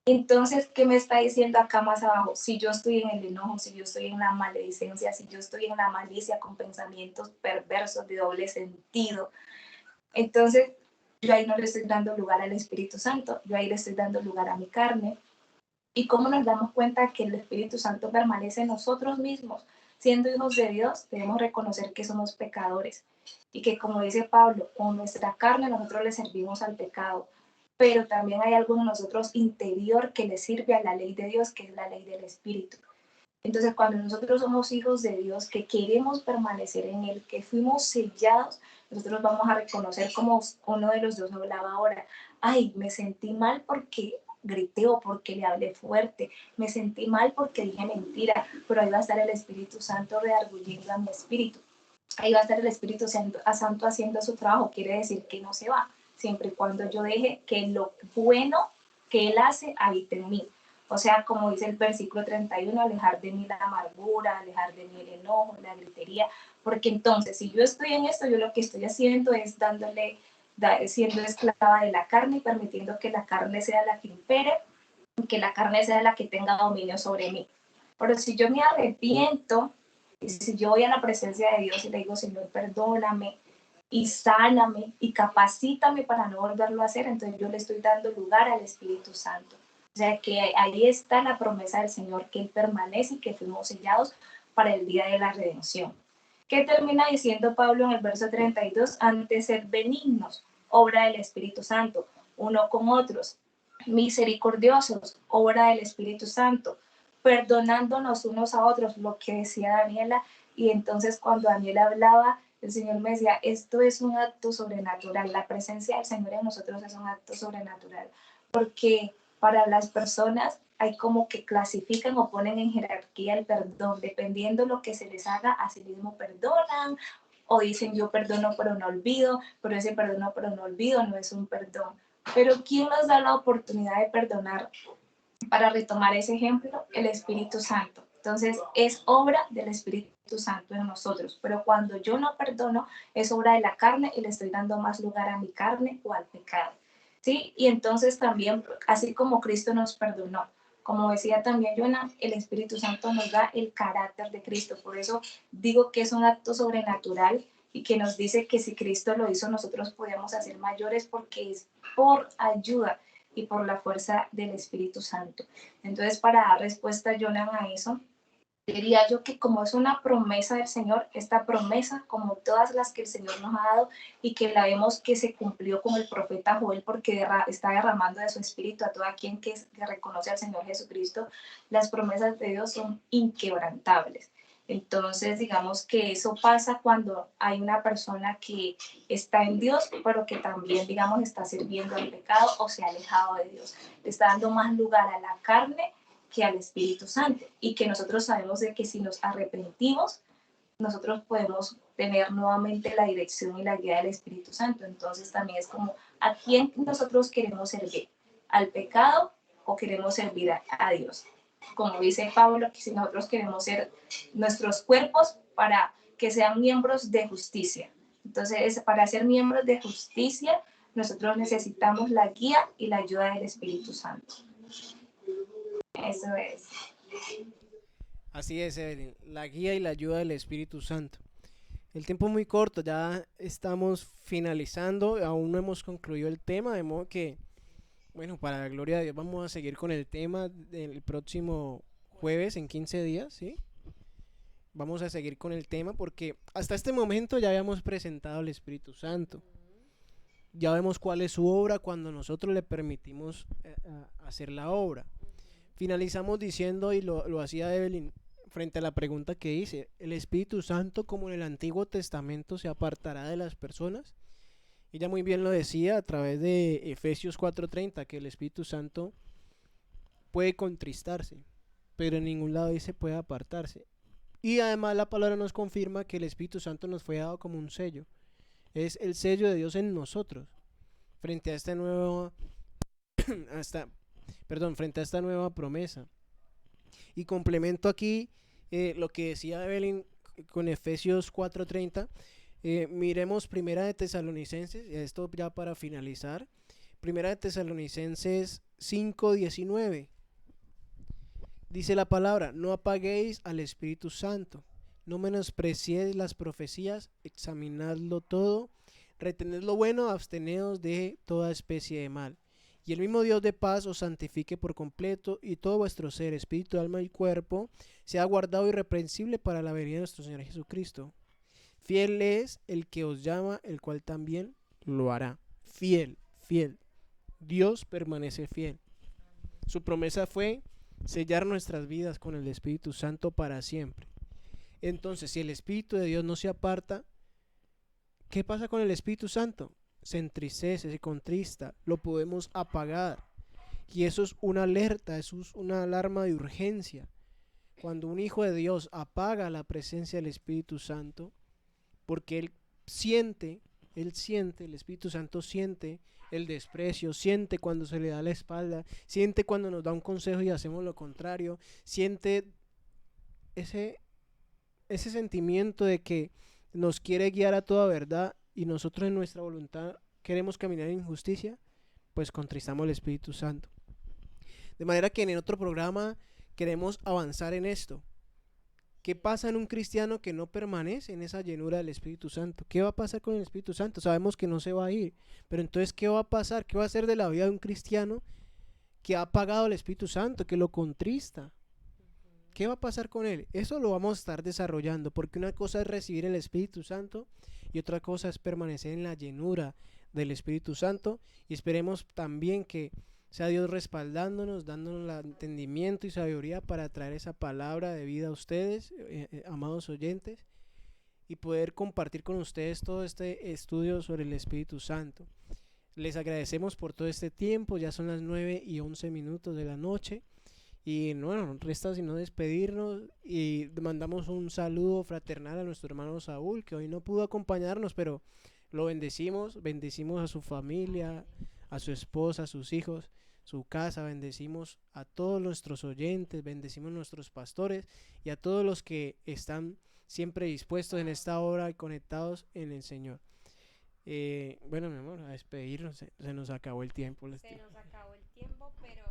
Entonces, ¿qué me está diciendo acá más abajo? Si yo estoy en el enojo, si yo estoy en la maledicencia, si yo estoy en la malicia con pensamientos perversos de doble sentido, entonces yo ahí no le estoy dando lugar al Espíritu Santo, yo ahí le estoy dando lugar a mi carne. ¿Y cómo nos damos cuenta que el Espíritu Santo permanece en nosotros mismos? Siendo hijos de Dios, debemos reconocer que somos pecadores y que, como dice Pablo, con nuestra carne nosotros le servimos al pecado, pero también hay algo en nosotros interior que le sirve a la ley de Dios, que es la ley del Espíritu. Entonces, cuando nosotros somos hijos de Dios, que queremos permanecer en Él, que fuimos sellados, nosotros vamos a reconocer, como uno de los dos hablaba ahora, ay, me sentí mal porque grité o porque le hablé fuerte, me sentí mal porque dije mentira, pero ahí va a estar el Espíritu Santo redarguyendo a mi espíritu. Ahí va a estar el Espíritu Santo haciendo su trabajo, quiere decir que no se va, siempre y cuando yo deje que lo bueno que Él hace habite en mí. O sea, como dice el versículo 31, alejar de mí la amargura, alejar de mí el enojo, la gritería, porque entonces si yo estoy en esto, yo lo que estoy haciendo es siendo esclava de la carne y permitiendo que la carne sea la que impere, que la carne sea la que tenga dominio sobre mí. Pero si yo me arrepiento, y si yo voy a la presencia de Dios y le digo, Señor, perdóname y sáname y capacítame para no volverlo a hacer, entonces yo le estoy dando lugar al Espíritu Santo. O sea que ahí está la promesa del Señor, que Él permanece y que fuimos sellados para el día de la redención. ¿Qué termina diciendo Pablo en el verso 32? Antes ser benignos, obra del Espíritu Santo, uno con otros, misericordiosos, obra del Espíritu Santo, perdonándonos unos a otros, lo que decía Daniela. Y entonces cuando Daniela hablaba, el Señor me decía, esto es un acto sobrenatural, la presencia del Señor en nosotros es un acto sobrenatural, porque para las personas hay como que clasifican o ponen en jerarquía el perdón, dependiendo lo que se les haga, así mismo perdonan, o dicen yo perdono pero no olvido, pero ese perdono pero no olvido no es un perdón. Pero ¿quién nos da la oportunidad de perdonar? Para retomar ese ejemplo, el Espíritu Santo. Entonces, es obra del Espíritu Santo en nosotros, pero cuando yo no perdono, es obra de la carne y le estoy dando más lugar a mi carne o al pecado. ¿Sí? Y entonces también, así como Cristo nos perdonó, como decía también Joana, el Espíritu Santo nos da el carácter de Cristo. Por eso digo que es un acto sobrenatural y que nos dice que si Cristo lo hizo, nosotros podemos hacer mayores porque es por ayuda y por la fuerza del Espíritu Santo. Entonces, para dar respuesta, Jonathan, a eso, diría yo que como es una promesa del Señor, esta promesa, como todas las que el Señor nos ha dado y que la vemos que se cumplió con el profeta Joel, porque está derramando de su espíritu a toda quien que reconoce al Señor Jesucristo, las promesas de Dios son inquebrantables. Entonces, digamos que eso pasa cuando hay una persona que está en Dios, pero que también, digamos, está sirviendo al pecado o se ha alejado de Dios. Le está dando más lugar a la carne que al Espíritu Santo, y que nosotros sabemos de que si nos arrepentimos, nosotros podemos tener nuevamente la dirección y la guía del Espíritu Santo. Entonces también es como, ¿a quién nosotros queremos servir? ¿Al pecado o queremos servir a Dios? Como dice Pablo, que si nosotros queremos ser nuestros cuerpos para que sean miembros de justicia. Entonces, para ser miembros de justicia, nosotros necesitamos la guía y la ayuda del Espíritu Santo. Eso es.
Así es, Evelyn, la guía y la ayuda del Espíritu Santo. El tiempo es muy corto, ya estamos finalizando, aún no hemos concluido el tema, de modo que, bueno, para la gloria de Dios vamos a seguir con el tema del próximo jueves en 15 días, ¿sí? Vamos a seguir con el tema porque hasta este momento ya habíamos presentado el Espíritu Santo. Ya vemos cuál es su obra cuando nosotros le permitimos hacer la obra. Finalizamos diciendo, y lo hacía Evelyn frente a la pregunta que hice, ¿el Espíritu Santo como en el Antiguo Testamento se apartará de las personas? Ella muy bien lo decía a través de Efesios 4:30, que el Espíritu Santo puede contristarse, pero en ningún lado dice puede apartarse. Y además la palabra nos confirma que el Espíritu Santo nos fue dado como un sello. Es el sello de Dios en nosotros, frente a esta nueva frente a esta nueva promesa. Y complemento aquí lo que decía Evelyn con Efesios 4:30. Miremos Primera de Tesalonicenses, esto ya para finalizar. Primera de Tesalonicenses 5:19. Dice la palabra: no apaguéis al Espíritu Santo, no menospreciéis las profecías, examinadlo todo, retened lo bueno, absteneos de toda especie de mal. Y el mismo Dios de paz os santifique por completo, y todo vuestro ser, espíritu, alma y cuerpo, sea guardado irreprensible para la venida de nuestro Señor Jesucristo. Fiel es el que os llama, el cual también lo hará. Fiel, fiel. Dios permanece fiel. Su promesa fue sellar nuestras vidas con el Espíritu Santo para siempre. Entonces, si el Espíritu de Dios no se aparta, ¿qué pasa con el Espíritu Santo? Se entristece, se contrista, lo podemos apagar. Y eso es una alerta, eso es una alarma de urgencia. Cuando un hijo de Dios apaga la presencia del Espíritu Santo, porque él siente, el Espíritu Santo siente el desprecio, siente cuando se le da la espalda, siente cuando nos da un consejo y hacemos lo contrario, siente ese sentimiento de que nos quiere guiar a toda verdad y nosotros en nuestra voluntad queremos caminar en injusticia, pues contristamos al Espíritu Santo. De manera que en el otro programa queremos avanzar en esto. ¿Qué pasa en un cristiano que no permanece en esa llenura del Espíritu Santo? ¿Qué va a pasar con el Espíritu Santo? Sabemos que no se va a ir, pero entonces ¿qué va a pasar? ¿Qué va a hacer de la vida de un cristiano que ha apagado el Espíritu Santo, que lo contrista? ¿Qué va a pasar con él? Eso lo vamos a estar desarrollando, porque una cosa es recibir el Espíritu Santo y otra cosa es permanecer en la llenura del Espíritu Santo, y esperemos también que sea Dios respaldándonos, dándonos el entendimiento y sabiduría para traer esa palabra de vida a ustedes, amados oyentes, y poder compartir con ustedes todo este estudio sobre el Espíritu Santo. Les agradecemos por todo este tiempo, ya son las 9:11 de la noche. Y bueno, resta sino despedirnos y mandamos un saludo fraternal a nuestro hermano Saúl, que hoy no pudo acompañarnos, pero lo bendecimos a su familia, a su esposa, a sus hijos, su casa, bendecimos a todos nuestros oyentes, bendecimos a nuestros pastores y a todos los que están siempre dispuestos en esta hora y conectados en el Señor. Bueno, mi amor, a despedirnos, se nos acabó el tiempo.
Se nos acabó el tiempo, pero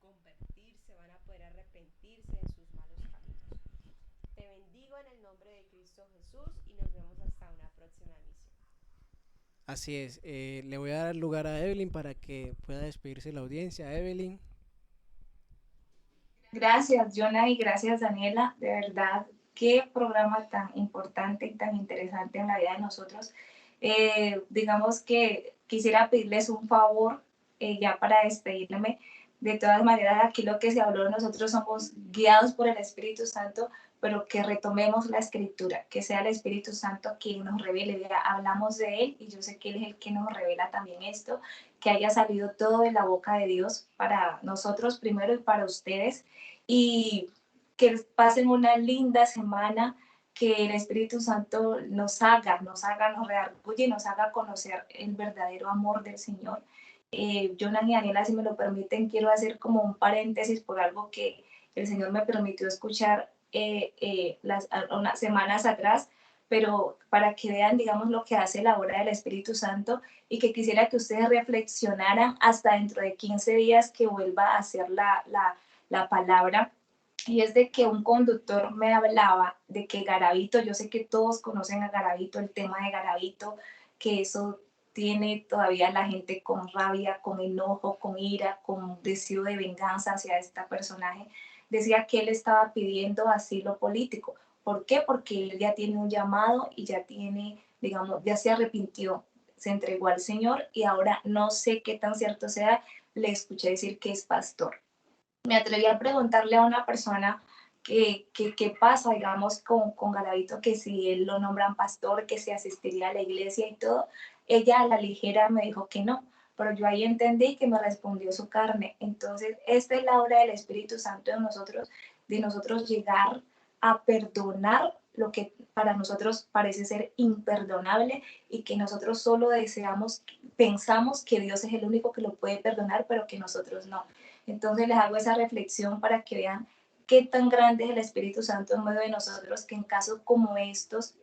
convertirse, van a poder arrepentirse de sus malos caminos. Te bendigo en el nombre de Cristo Jesús y nos vemos hasta una próxima emisión.
Así es, le voy a dar lugar a Evelyn para que pueda despedirse la audiencia. Evelyn.
Gracias, Jonah, y gracias, Daniela. De verdad, qué programa tan importante y tan interesante en la vida de nosotros. Digamos que quisiera pedirles un favor ya para despedirme. De todas maneras, aquí lo que se habló, nosotros somos guiados por el Espíritu Santo, pero que retomemos la Escritura, que sea el Espíritu Santo quien nos revele. Ya hablamos de Él y yo sé que Él es el que nos revela también esto, que haya salido todo de la boca de Dios para nosotros primero y para ustedes, y que pasen una linda semana, que el Espíritu Santo nos redarguye y nos haga conocer el verdadero amor del Señor. Jonah y Daniela, si me lo permiten, quiero hacer como un paréntesis por algo que el Señor me permitió escuchar unas semanas atrás, pero para que vean, digamos, lo que hace la obra del Espíritu Santo, y que quisiera que ustedes reflexionaran hasta dentro de 15 días que vuelva a hacer la palabra. Y es de que un conductor me hablaba de que Garavito, yo sé que todos conocen a Garavito, el tema de Garavito, que eso tiene todavía la gente con rabia, con enojo, con ira, con deseo de venganza hacia este personaje. Decía que él estaba pidiendo asilo político. ¿Por qué? Porque él ya tiene un llamado y ya tiene, digamos, ya se arrepintió, se entregó al Señor, y ahora no sé qué tan cierto sea, le escuché decir que es pastor. Me atreví a preguntarle a una persona qué pasa, digamos, con Garavito, que si él lo nombran pastor, que si asistiría a la iglesia y todo. Ella a la ligera me dijo que no, pero yo ahí entendí que me respondió su carne. Entonces, esta es la obra del Espíritu Santo en nosotros, de nosotros llegar a perdonar lo que para nosotros parece ser imperdonable, y que nosotros solo pensamos que Dios es el único que lo puede perdonar, pero que nosotros no. Entonces les hago esa reflexión para que vean qué tan grande es el Espíritu Santo en medio de nosotros, que en casos como estos,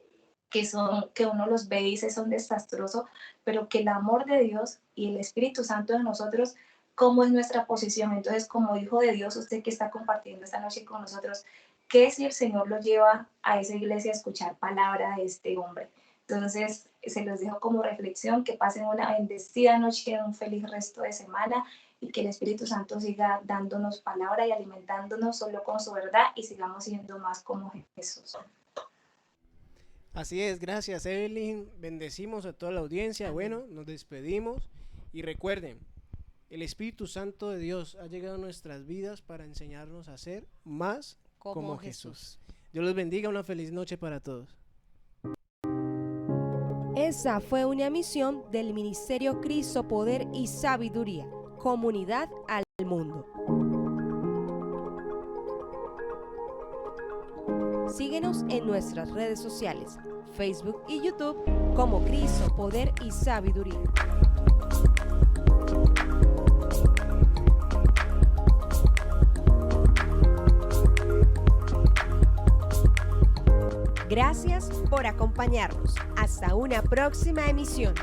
que uno los ve y dice son desastrosos, pero que el amor de Dios y el Espíritu Santo en nosotros, cómo es nuestra posición. Entonces, como hijo de Dios, usted que está compartiendo esta noche con nosotros, ¿qué si el Señor lo lleva a esa iglesia a escuchar palabra de este hombre? Entonces, se los dejo como reflexión, que pasen una bendecida noche, un feliz resto de semana, y que el Espíritu Santo siga dándonos palabra y alimentándonos solo con su verdad, y sigamos siendo más como Jesús.
Así es, gracias Evelyn, bendecimos a toda la audiencia. Bueno, nos despedimos y recuerden, el Espíritu Santo de Dios ha llegado a nuestras vidas para enseñarnos a ser más como Jesús. Dios los bendiga, una feliz noche para todos.
Esa fue una emisión del Ministerio Cristo, Poder y Sabiduría, Comunidad al Mundo. Síguenos en nuestras redes sociales, Facebook y YouTube como Cristo, Poder y Sabiduría. Gracias por acompañarnos. Hasta una próxima emisión.